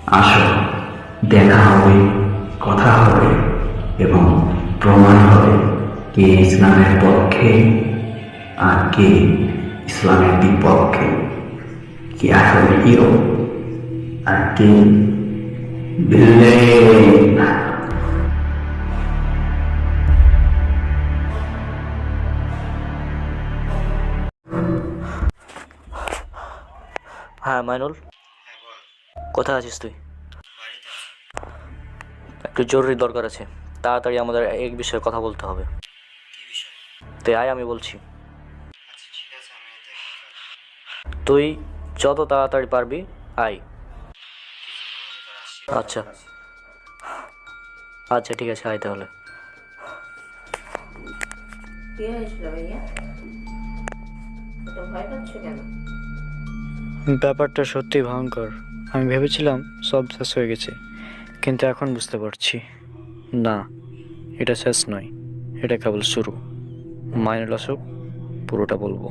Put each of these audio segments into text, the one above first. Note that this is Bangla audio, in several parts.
আসো, দেখা হবে, কথা হবে এবং প্রমাণ হবে কে ইসলামের পক্ষে আর কে ইসলামের বিপক্ষে, কে আসলে হিরো আর কে ভিলেন। হ্যাঁ মাইনুল, কোথায় আছিস তুই? একটু জরুরি দরকার আছে, তাড়াতাড়ি আমাদের এক বিষয়ে কথা বলতে হবে। তুই আয়, আমি বলছি। তুই যত তাড়াতাড়ি পারবি আয়। আচ্ছা আচ্ছা, ঠিক আছে, আয় তাহলে। কি হয়েছিল ভাইয়া? এত ভয় পাচ্ছ কেন? ব্যাপারটা সত্যি ভয়ঙ্কর। আমি ভেবেছিলাম সব শেষ হয়ে গেছে, কিন্তু এখন বুঝতে পারছি না, এটা শেষ নয়, এটা কেবল শুরু। মাইনুল আসুক, পুরোটা বলবো।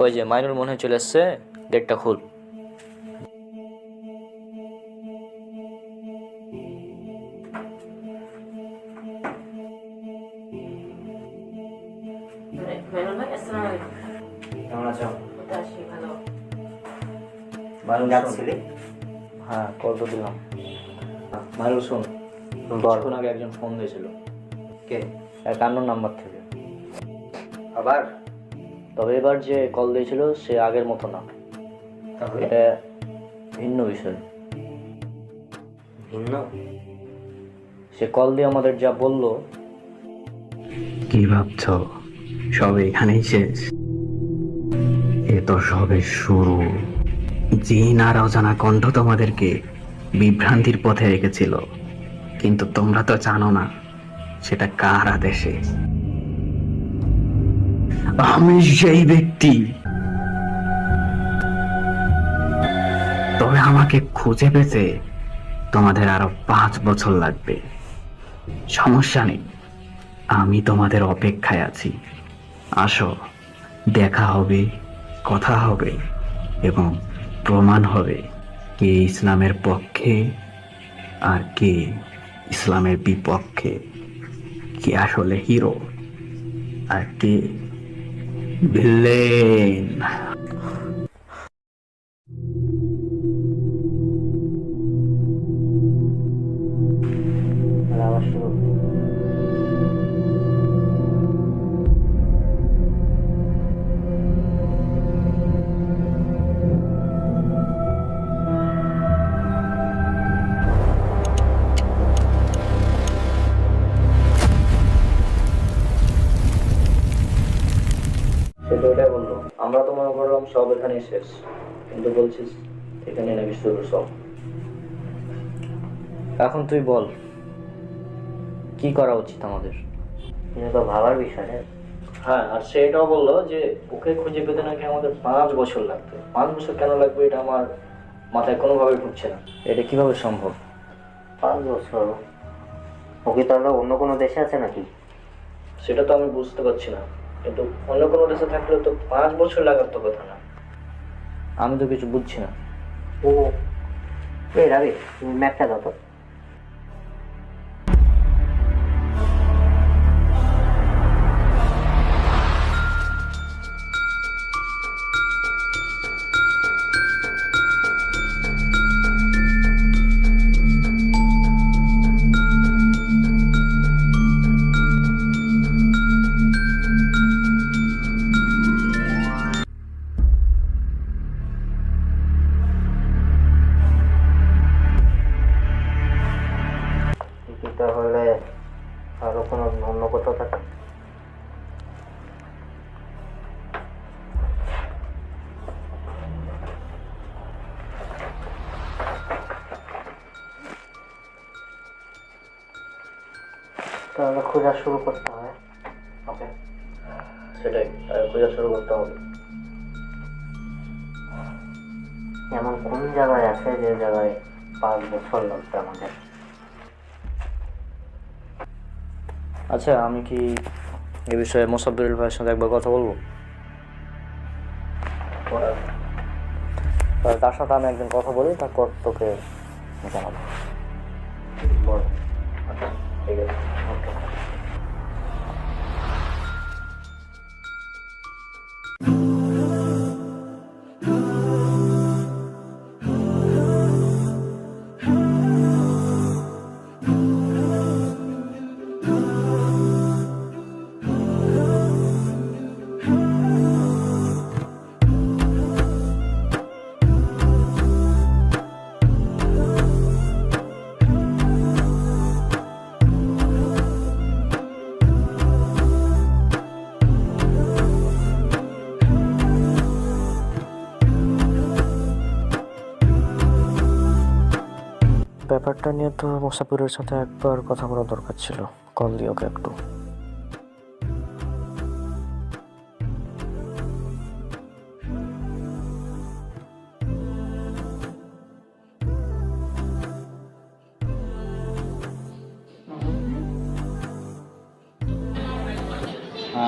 ওই যে মাইনুল মনে হয় চলে এসছে, গেটটা খুল। মাইনুল ভাই, আসসালামু আলাইকুম। কেমন আছো? কোথায় আসি? ভালো। মাইনুল ডাকছিলি? হ্যাঁ, কল তো দিলাম। মাইনুল শোন, কিছুক্ষণ আগে একজন ফোন দিয়েছিল, কে? এক আননোন নাম্বার থেকে। আবার? তবে এবার যে কল দিয়েছিল সে আগের মতো না, তাহলে এটা ভিন্ন বিষয়। ভিন্ন? সে কল দিয়ে আমাদের যা বললো, কি ভাবছ সব এখানেই শেষ? এ তো সবে শুরু। জিন আর অজানা কণ্ঠ তোমাদেরকে বিভ্রান্তির পথে রেখেছিল, কিন্তু তোমরা তো জানো না সেটা কার আদেশে। আমি সেই ব্যক্তি, তবে আমাকে খুঁজে পেতে তোমাদের আরো 5 বছর লাগবে। সমস্যা নেই, আমি তোমাদের অপেক্ষায় আছি। আসো, দেখা হবে, কথা হবে এবং প্রমাণ হবে কে ইসলামের পক্ষে আর কে ইসলামের বিপক্ষে, কে আসলে হিরো আর কে ভিলেন। আবার শুরু। সে তো এটাই বললো। আমরা তো মনে করলাম সব এখানেই শেষ, কিন্তু বলছিস এখানে নাকি শুরু সব। এখন তুই বল, কি করা উচিত আমাদের? এটা তো ভাবার বিষয়। হ্যাঁ, আর সে এটাও বললো যে ওকে খুঁজে পেতে নাকি আমাদের 5 বছর লাগবে। 5 বছর কেন লাগবে এটা আমার মাথায় কোনোভাবে ঢুকছে না। এটা কিভাবে সম্ভব? 5 বছর? ও কি তাহলে অন্য কোনো দেশে আছে নাকি? সেটা তো আমি বুঝতে পারছি না, কিন্তু অন্য কোনো দেশে থাকলে তো 5 বছর লাগার তো কথা না। আমি তো কিছু বুঝছি না। ও, এই রাবি, তুমি ম্যাপটা দাও তো। কি তাহলে আরো কোনো অন্য কোথাও থাকে? তাহলে খোঁজা শুরু করতে হয়। ওকে, সেটাই, খোঁজা শুরু করতে হবে। এমন কোন জায়গায় আছে যে জায়গায় 5 বছর লাগবে আমাদের? আচ্ছা, আমি কি এ বিষয়ে মোসাব্বিরুল ভাইয়ের সাথে একবার কথা বলবো? করার তার সাথে আমি একদিন কথা বলি, তারপর তোকে জানাবো। বল। আচ্ছা ঠিক আছে, ওকে। ব্যাপারটা নিয়ে তো মুসাফিরের সাথে একবার কথা বলা দরকার ছিল। কল দিই ওকে একটু।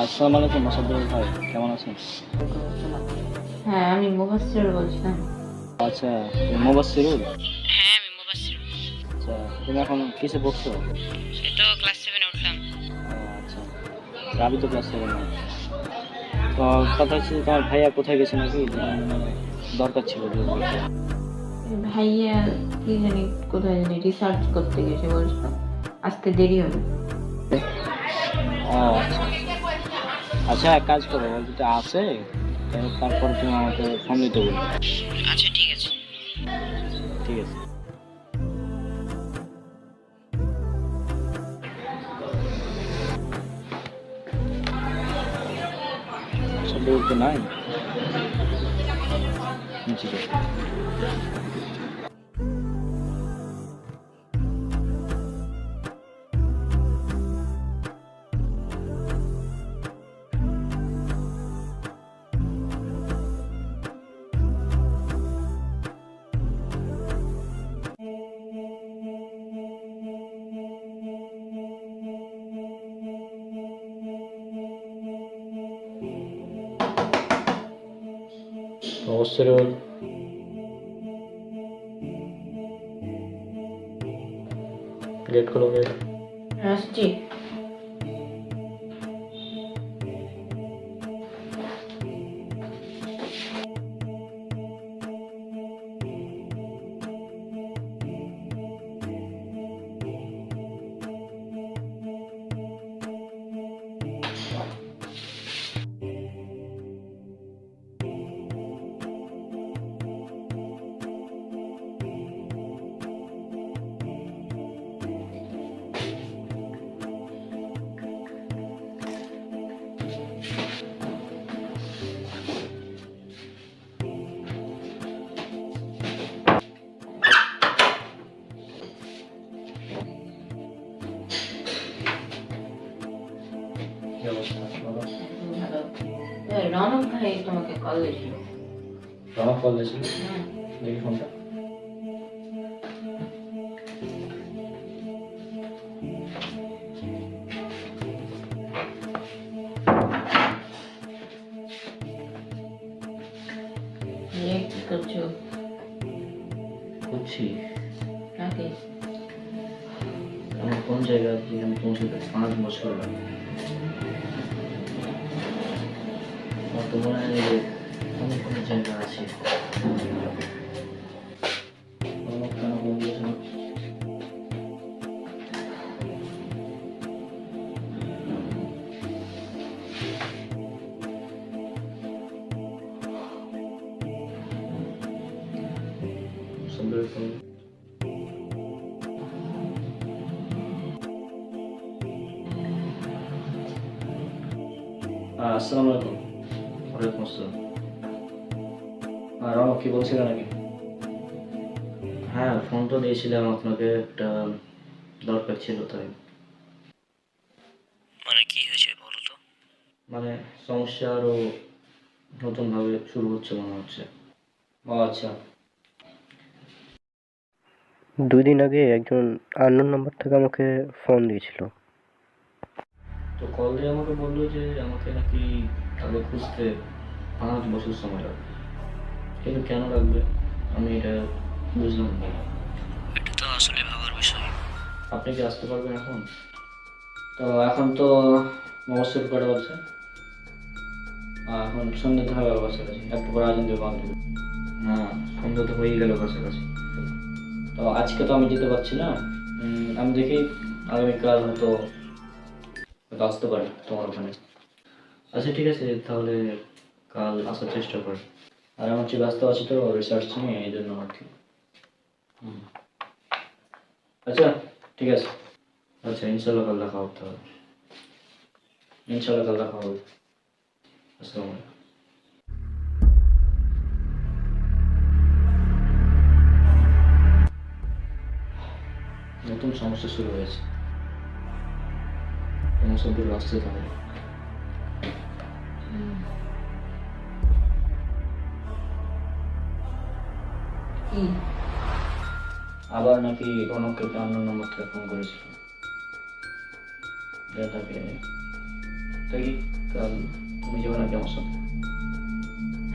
আসসালামু আলাইকুম মুসাফির ভাই, কেমন আছেন? হ্যাঁ, আমি মুবাসসির বলছিলাম। আচ্ছা, মুবাসসিরুল। আচ্ছা, তুমি এখন কিসে পড়ছো? এই তো ক্লাস 7 উঠলাম। আচ্ছা, আমি তো ক্লাস 7 না। তো কথা হচ্ছে যে তোমার ভাইয়া কোথায় গেছে নাকি, দরকার ছিল জরুরি। ভাইয়া কি জানি কোথায় জানি রিসার্চ করতে গেছে বলছিল, আসতে দেরি হবে। ও আচ্ছা আচ্ছা, এক কাজ করো, ও যদি আসে তারপর তুমি আমাকে ফোন দিতে বলবে। আচ্ছা ঠিক আছে। ঠিক আছে। সব তো নাই। ঠিক আছে। অবশ্যই গেট খোলো। আসছি। ভালো। রনক ভাই তোমাকে কল দিয়েছিল। রনক কল দিয়েছিল? হুম। দেখি ফোনটা। কি করছো? করছি। নাকি আমার কোন জায়গা দিয়ে আমি পৌঁছতে 5 বছর লাগে। আমার তো মনে হয় যে অনেক কোনো জায়গা আছে। রনক কেন বলছিল? আসসালামু আলাইকুম। ওয়ালাইকুম আসসালাম। রনক কি বলছিল নাকি? হ্যাঁ, ফোন তো দিয়েছিলাম আপনাকে, একটা দরকার ছিল তাই। মানে কি হয়েছে বলো তো? মানে সমস্যা আরও নতুনভাবে শুরু হচ্ছে মনে হচ্ছে। ও আচ্ছা। 2 দিন আগে একজন আননোন নাম্বার থেকে আমাকে ফোন দিয়েছিল। তো কল দিয়ে আমাকে বললো যে আমাকে নাকি তাদের খুঁজতে 5 বছর সময় লাগবে। কিন্তু কেন লাগবে আমি এটা বুঝলাম না। এটা তো আসলে ভাবার বিষয়। আপনি কি আসতে পারবেন এখন? তো এখন তো মহোৎসব করা হচ্ছে, এখন সন্ধ্যা তো হবে কাছাকাছি, একটু পরে আজান দেবো আমি। হ্যাঁ, সন্ধ্যা তো হয়েই গেল কাছাকাছি। তো আজকে তো আমি যেতে পারছি না। আমি দেখি আগামীকাল হয়তো আসতে পারি তোমার ওখানে। আচ্ছা ঠিক আছে, তাহলে কাল আসার চেষ্টা করি। আর আমার হচ্ছে ব্যস্ত আছি তো রিসার্চ নিয়ে, এই জন্য আর কি। আচ্ছা ঠিক আছে। আচ্ছা ইনশাল্লাহ কাল দেখা হবে তাহলে। ইনশাল্লাহ কাল দেখা হবে। আসসালামু আলাইকুম। নতুন সমস্যা শুরু হয়েছে, সমস্যাগুলো আসতে থাকে। কি আবার নাকি রনককে অন্য নম্বর থেকে ফোন করেছিল। তাকে দেখি কাল তুমি যাবে নাকি আমার সাথে?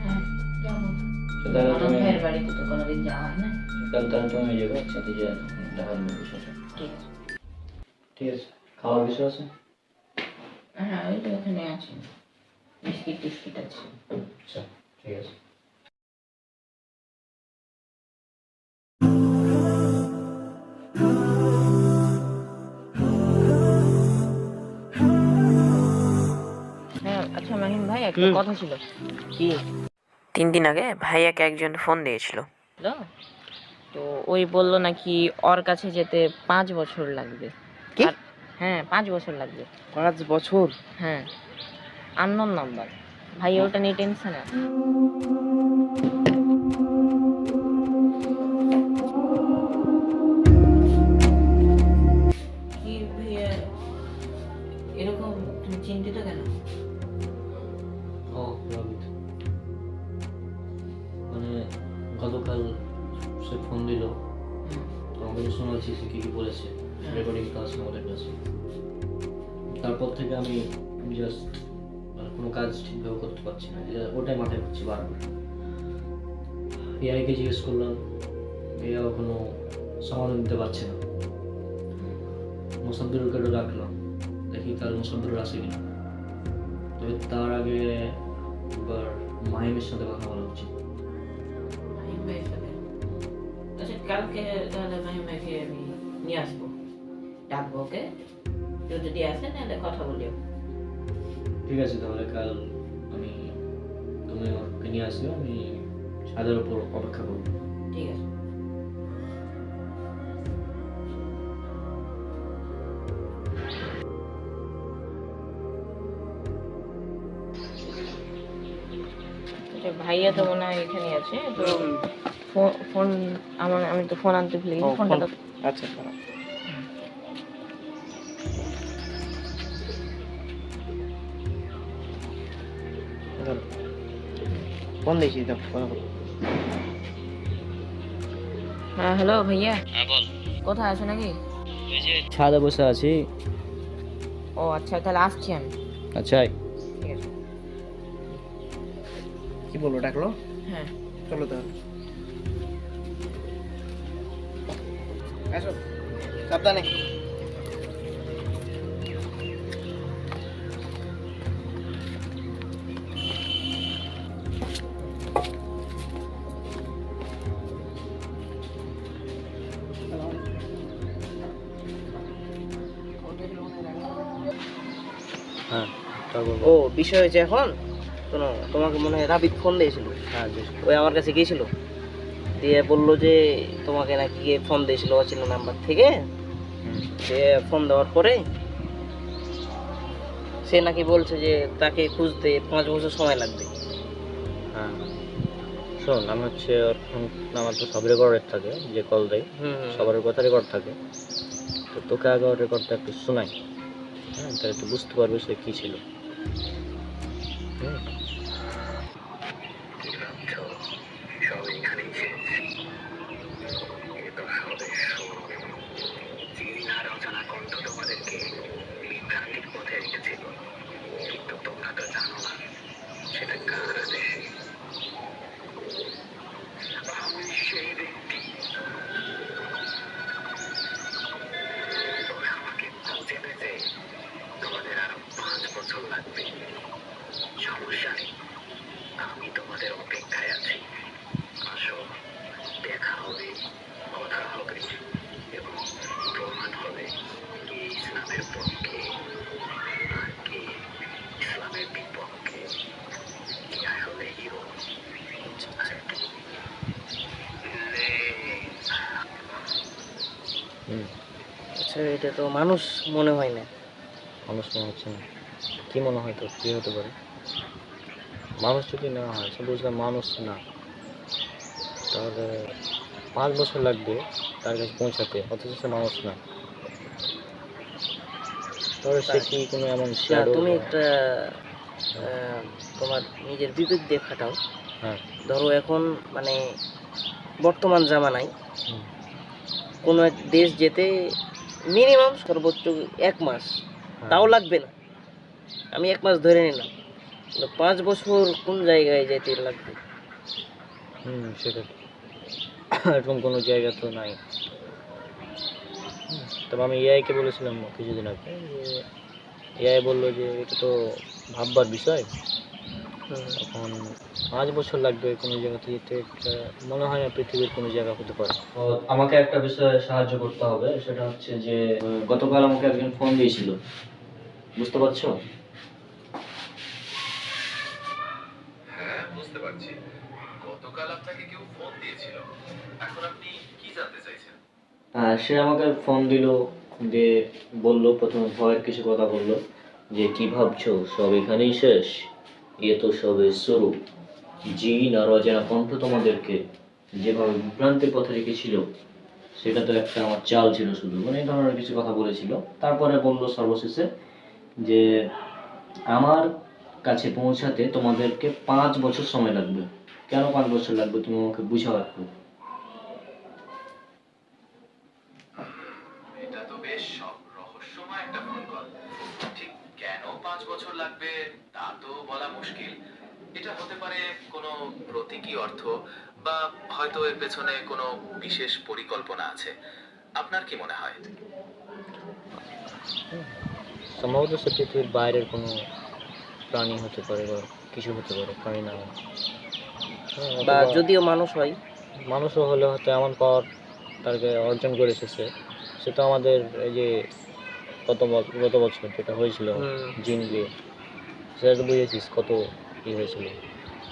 হ্যাঁ যাবো। সেটা আমার তুমি ভাইয়ের বাড়িতে তো কোনোদিন যাওয়া হয় না। কাল তাহলে তুমি যাবে একসাথে যে দেখা যাবে বিষয়টা। ঠিক আছে। ঠিক আছে, খাওয়ার বিষয় আছে? হ্যাঁ ওই তো ওখানে আছে, বিস্কিট টিস্কিট আছে। আচ্ছা ঠিক আছে। হ্যাঁ আচ্ছা মাহিম ভাই, একটা কথা ছিল। কি? 3 দিন আগে ভাইয়াকে একজন ফোন দিয়েছিল, তো ওই বললো নাকি ওর কাছে যেতে 5 বছর লাগবে। কি? হ্যাঁ 5 বছর লাগবে। 5 বছর? হ্যাঁ, আননোন নাম্বার। ভাই ওটা নিয়ে টেনশন আছে। কি ভাইয়া এরকম তুমি চিন্তিত কেন? ও রবিত, মানে গতকাল সে ফোন দিল, তো আমি শোনাচ্ছি সে কী কী বলেছে, রেকর্ডিং তো আছে আমাদের কাছে। তারপর থেকে আমি জাস্ট মানে কোনো কাজ ঠিকভাবে করতে পারছি না, যে ওটাই মাথায় ঘুরছে বারবার। এআইকে জিজ্ঞেস করলাম, এআইও কোনো সমাধান দিতে পারছে না। মোসাব্বিরকেও রাখলাম, দেখি কাল মোসাব্বির আসে কিনা। তবে তার আগে একবার মাহিমের সাথে কথা বলা উচিত। মাহিম ভাইয়ের সাথে? আচ্ছা কালকে তাহলে মাহিম ভাইকে আমি নিয়ে আসবো, ডাকবো ওকে, কেউ যদি আসে তাহলে কথা বলিও। ঠিক আছে, তাহলে কাল আমি তুমি ওকে নিয়ে আসবে, আমি ছাদের উপর অপেক্ষা করবো। ঠিক আছে। আচ্ছা ভাইয়া তো মনে হয় এখানে আছে, তো ফোন আমি তো ফোন আনতে ভুলে গেছি, ফোনটা তো। আচ্ছা ফোন দিয়েছি তো, কথা বল। হ্যাঁ হ্যালো ভাইয়া, হ্যাঁ বল। কোথায় আছো নাকি? এই যে ছাদে বসে আছি। ও আচ্ছা তাহলে আসছি আমি। আচ্ছা ঠিক আছে। কি বলবো, ডাকলো? হ্যাঁ চলো তাহলে, আসো সাবধানে। হ্যাঁ, তারপর ও বিষয় হয়েছে এখন শোনো, তোমাকে মনে হয় রাবিক ফোন দিয়েছিল। হ্যাঁ ওই আমার কাছে গিয়েছিল, দিয়ে বললো যে তোমাকে নাকি ফোন দিয়েছিল অচেনা নাম্বার থেকে। সে ফোন দেওয়ার পরে সে নাকি বলছে যে তাকে খুঁজতে 5 বছর সময় লাগবে। হ্যাঁ শোন, আমি হচ্ছে ওর ফোন আমার তো সব রেকর্ডের থাকে, যে কল দেয় সবার কথা রেকর্ড থাকে। তো তোকে আগে ওর রেকর্ডটা একটু শোনাই, হ্যাঁ, তাহলে তুই বুঝতে পারবি সে কী ছিল। আচ্ছা এটা তো মানুষ মনে হয় না। মানুষ মনে হচ্ছে না, কি মনে হয় তোর, কী হতে পারে? মানুষ যদি না হয়, সে বুঝলাম মানুষ না, তাহলে 5 বছর লাগবে তার কাছে পৌঁছাতে, অথচ সে মানুষ না। তাহলে সে কি কোনো এমন না, শ্যাডো? তুমি একটা তোমার নিজের বিবেক দিয়ে খাটাও। হ্যাঁ। ধরো এখন মানে বর্তমান জামানায় হুম। কোনো এক দেশ যেতে মিনিমাম সর্বোচ্চ 1 মাস, হ্যাঁ। তাও লাগবে না, আমি 1 মাস ধরে নিলাম, কিন্তু 5 বছর কোন জায়গায় যেতে লাগবে? সেটা তো। এরকম কোনো জায়গা তো নাই। তবে আমি এআইকে বলেছিলাম কিছুদিন আগে, যে এআই বললো যে এটা তো ভাববার বিষয়, এখন 5 বছর লাগবে কোনো জায়গাতে যেতে, এটা মনে হয় না পৃথিবীর কোনো জায়গা হতে পারে। তো আমাকে একটা বিষয়ে সাহায্য করতে হবে, সেটা হচ্ছে যে গতকাল আমাকে একজন ফোন দিয়েছিল, বুঝতে পারছো? হ্যাঁ, বুঝতে পারছি। গতকাল আপনাকে কেউ ফোন দিয়েছিল। এখন আপনি কি জানতে চাইছেন? সে আমাকে ফোন দিল, দিয়ে বললো, প্রথমে ভয়ের কিছু কথা বললো, যে কি ভাবছো সব এখানেই শেষ, এ তো সবে শুরু। জিন আর অজানা কণ্ঠ তোমাদেরকে যেভাবে বিভ্রান্তির পথে রেখেছিল, সেটা তো একটা আমার চাল ছিল শুধু, মানে এই ধরনের কিছু কথা বলেছিল। তারপরে বললো সর্বশেষে যে আমার কাছে পৌঁছাতে তোমাদেরকে 5 বছর সময় লাগবে। কেন 5 বছর লাগবে তুমি আমাকে বুঝাও একটু। এটা তো বেশ রহস্যময় একটা ফোন কল। ঠিক কেন 5 বছর লাগবে তা তো বলা মুশকিল। এটা হতে পারে কোনো প্রতীকী অর্থ, বা হয়তো এর পেছনে কোনো বিশেষ পরিকল্পনা আছে। আপনার কি মনে হয়? সম্ভবত সে পৃথিবীর বাইরের কোনো প্রাণী হতে পারে, বা কিছু হতে পারে, প্রাণী না হয়। বা অথবা যদিও মানুষ হয়, মানুষও হলে হয়তো এমন পাওয়ার তাকে অর্জন করেছে সে তো আমাদের এই যে গত বছর যেটা হয়েছিল জিন দিয়ে, সেটা তো বুঝেছিস কত ই হয়েছিল,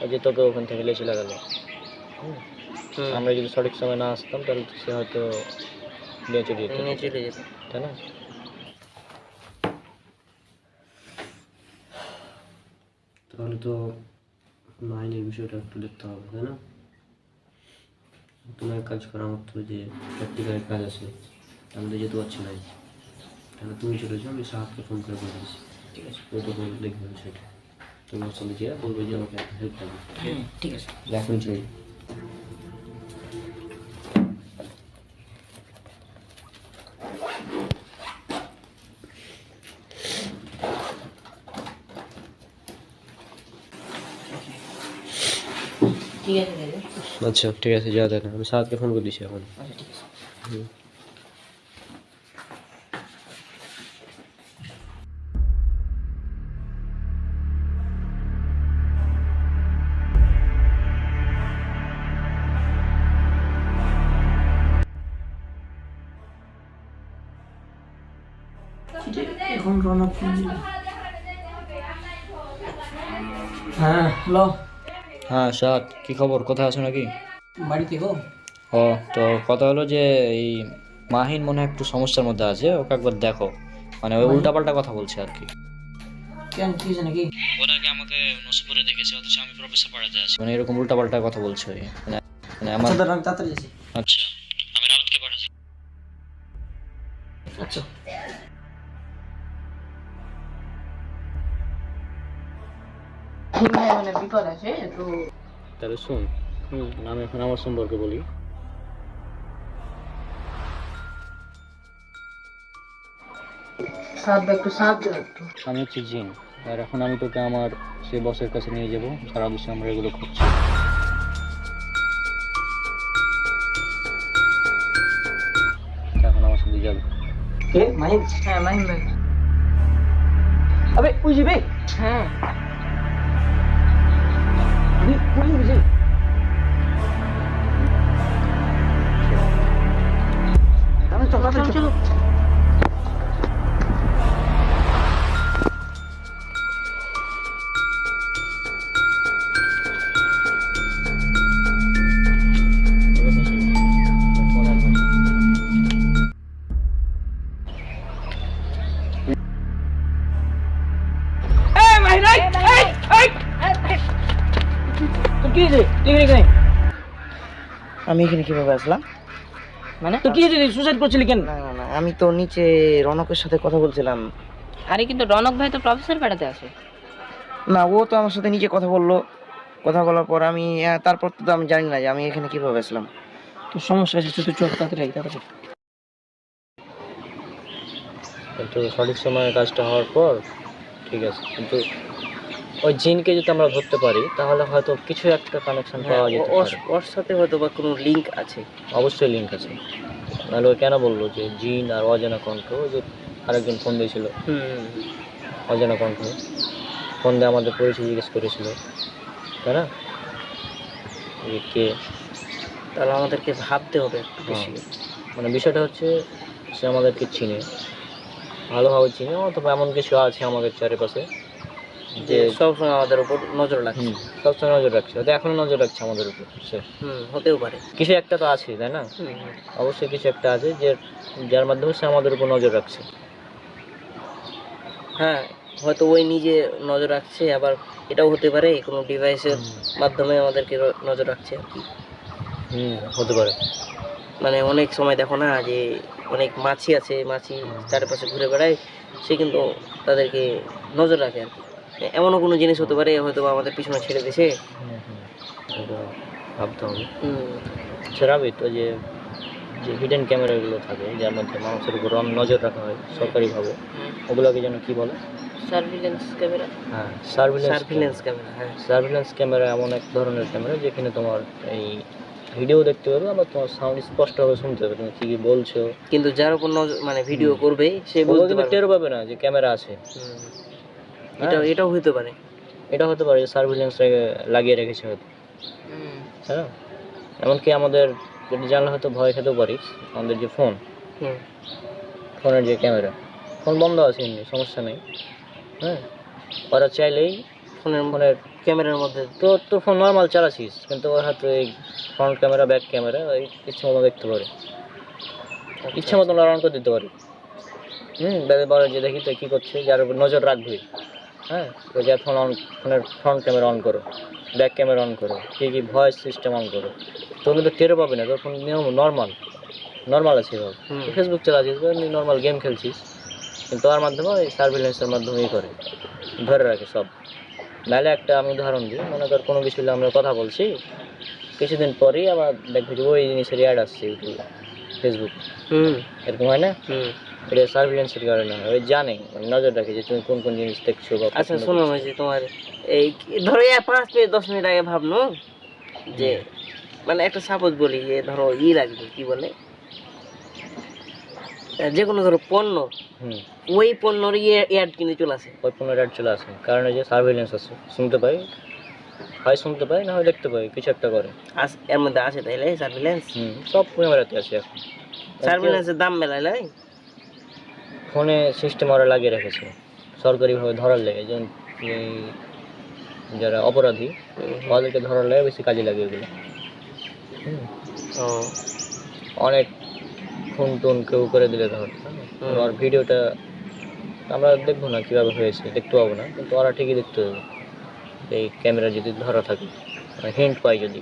আর যে তোকে ওখান থেকে লেচে লাগালো। আমরা যদি সঠিক সময় না আসতাম তাহলে তো সে হয়তো বেঁচে যেত, নিয়ে চলে যেত। তাই না? তাহলে তো মাইনের বিষয়টা একটু দেখতে হবে, তাই না? তোমার এক কাজ করো, আমার তো যে প্র্যাকটিক্যালের কাজ আছে, আমি তো যেতে পারছি না, তাহলে তুমি চলে যাও, আমি সাহায্যকে ফোন করে বলে দিচ্ছি, ঠিক আছে? ও তখন দেখবে বিষয়টা, তুমি ওর সঙ্গে গিয়ে বলবে যে আমাকে একটা হেল্প লাগবে, ঠিক আছে। এখন চলে যাও। ঠিক আছে দাদা। আচ্ছা ঠিক আছে, যা দেখ, আমি সাহায্যকে ফোন করে দিচ্ছি এখন। আচ্ছা ঠিক আছে। এখন রওনা ফোন দিল। হ্যাঁ হ্যালো, হ্যাঁ সাদ, কি খবর? কোথায় আছো নাকি? বাড়িতে গো। ও, তো কথা হলো যে এই মাহিন মনে হয় একটু সমস্যার মধ্যে আছে, ওকে একবার দেখো, মানে ওই উল্টাপাল্টা কথা বলছে আর কি। কেন, কি হয়েছে নাকি? ওটাকে আমাকে নসিপুরে দেখেছে, অথচ আমি প্রফেসর পাড়াতে আছি, মানে এরকম উল্টাপাল্টা কথা বলছে ওই, মানে আমার। আচ্ছা দাঁড়া, আমি তাড়াতাড়ি যাচ্ছি। আচ্ছা, আমি রাউতকে পাঠাচ্ছি। আচ্ছা মানে বিপদ আছে তো। তাহলে শোন, আমি এখন আমার সম্পর্কে বলি। একটু সাহায্য একটু। আমি হচ্ছে জিন, আর এখন আমি তোকে আমার সেই বসের কাছে নিয়ে যাবো, সারা দেশে আমরা এগুলো খুঁজছি। এখন আমার সাথে যাবে। কে মাহিন? হ্যাঁ মাহিম ভাই। আবে ওই যাবে। হ্যাঁ আমি ওই যাবে। আমি চল চল চল। তো কি হয়েছে তুই এখানে? আমি এখানে কিভাবে আসলাম? মানে তো কি হয়েছে, সুসাইড করছিলি কেন? না না না, আমি তো নিচে রনকের সাথে কথা বলছিলাম। আরে কিন্তু রনক ভাই তো প্রফেসর পাঠাতে আসে। না, ও তো আমার সাথে নিচে কথা বললো, কথা বলার পর আমি তারপর তো আমি জানি না যে আমি এখানে কিভাবে আসলাম। তোর সমস্যা আছে, তুই চোখ তাড়াতাড়ি তাড়াতাড়ি। কিন্তু সঠিক সময়ে কাজটা হওয়ার পর ঠিক আছে, কিন্তু ওই জিনকে যদি আমরা ধরতে পারি তাহলে হয়তো কিছু একটা কানেকশন পাওয়া যেতে পারে। ওর সাথে হয়তো বা কোনো লিঙ্ক আছে। অবশ্যই লিঙ্ক আছে, নাহলে ও কেন বললো যে জিন আর অজানা কণ্ঠ? ওই যে আরেকজন ফোন দিয়েছিল, অজানা কণ্ঠ ফোন দিয়ে আমাদের পরিচয় জিজ্ঞেস করেছিল, তাই না? যে কে? তাহলে আমাদেরকে ভাবতে হবে একটু বেশি। মানে বিষয়টা হচ্ছে সে আমাদেরকে চিনে, ভালোভাবে চিনে, অথবা এমন কিছু আছে আমাদের চারিপাশে যে সবসময় আমাদের উপর নজর রাখছে। সবসময় নজর রাখছে, হয়তো এখনো নজর রাখছে আমাদের উপর। সে হতেও পারে কিছু একটা তো আছে, তাই না? অবশ্যই কিছু একটা আছে যে যার মাধ্যমে সে আমাদের উপর নজর রাখছে। হ্যাঁ, হয়তো ওই নিজে নজর রাখছে, আবার এটাও হতে পারে কোনো ডিভাইসের মাধ্যমে আমাদেরকে নজর রাখছে আর কি। হতে পারে। মানে অনেক সময় দেখো না যে অনেক মাছি আছে, মাছি চারপাশে ঘুরে বেড়ায়, সে কিন্তু তাদেরকে নজর রাখে আর কি। এমনও কোনো জিনিস হতে পারে হয়তো আমাদের পিছনে ছেড়ে দিয়েছে। এটা ভাবতে হবে। সেরাবি তো যে যে হিডেন ক্যামেরাগুলো থাকে যার মধ্যে মানুষের উপর নজর রাখা হয় সরকারিভাবে, ওগুলোকে যেন কি বলে? Surveillance camera. হ্যাঁ, সার্ভিলেন্স ক্যামেরা। হ্যাঁ, সার্ভিলেন্স ক্যামেরা এমন এক ধরনের ক্যামেরা যেখানে তোমার এই ভিডিও দেখতে পারবে, আবার তোমার সাউন্ড স্পষ্টভাবে শুনতে পাবে তুমি কি বলছো। কিন্তু যার উপর মানে ভিডিও করবে সে বুঝতে পারবে, টের পাবে না যে ক্যামেরা আছে। এটাও হতে পারে। এটা হতে পারে সার্ভিলেন্স লাগিয়ে রেখেছে হয়তো, হ্যাঁ। এমনকি আমাদের যদি জানলে হয়তো ভয় খেতেও পারিস, আমাদের যে ফোনের যে ক্যামেরা, ফোন বন্ধ আছে এমনি সমস্যা নেই, হ্যাঁ। ওরা চাইলেই ফোনের ক্যামেরার মধ্যে তোর ফোন নর্মাল চালাচ্ছিস, কিন্তু ওর হাতে এই ফ্রন্ট ক্যামেরা ব্যাক ক্যামেরা ওই ইচ্ছা মতো দেখতে পারে, ইচ্ছা মতো অন করে দিতে পারে। বলে যে দেখি তো কী করছে, যার উপর নজর রাখবি, হ্যাঁ। তো যার ফোনের ফ্রন্ট ক্যামেরা অন করো, ব্যাক ক্যামেরা অন করো, কী ভয়েস সিস্টেম অন করো, তো কিন্তু টেরও পাবি না। তোর ফোন নর্মাল আছে, ফেসবুক চালাচ্ছিস, নর্মাল গেম খেলছিস, কিন্তু তার মাধ্যমে ওই সার্ভিলেন্সের মাধ্যমে করে ধরে রাখে সব। নাহলে একটা আমি উদাহরণ দিই, মনে কর কোনো কিছু আমরা কথা বলছি, কিছুদিন পরেই আবার দেখবি যে ওই জিনিসের অ্যাড আসছে ইউটিউবে, ফেসবুক, এরকম হয় না? এটা সার্ভিলেন্সের কারণে হয়, ওই জানে, মানে নজর রাখে যে তুমি কোন কোন জিনিস দেখছো। আচ্ছা শোনো, যে তোমার এই ধরো 5 মিনিট 10 মিনিট আগে ভাবনো যে মানে একটা সাপোজ বলি যে ধরো লাগবে কি বলে, যে কোনো ধরো পণ্য, ওই পণ্যর অ্যাড কিন্তু চলে আসে, ওই পণ্যের অ্যাড চলে আসে, কারণ যে সার্ভিলেন্স আছে, শুনতে পাই, শুনতে পাই, না হয় দেখতে পাই, কিছু একটা করে এর মধ্যে আছে। তাইলে সার্ভিলেন্স সব ক্যামেরাতে আছে এখন। সার্ভিলেন্সের দাম মেলায় ফোনে সিস্টেম ওরা লাগিয়ে রেখেছে সরকারিভাবে ধরার লেগে, যেমন যারা অপরাধী ওদেরকে ধরার লেগে বেশি কাজে লাগে এগুলো। অনেক খুন টুন কেউ করে দিলে ধর, আর ভিডিওটা আমরা দেখবো না কীভাবে হয়েছে, দেখতে পাবো না, কিন্তু ওরা ঠিকই দেখতে পাবে এই ক্যামেরা যদি ধরা থাকে, হিন্ট পাই যদি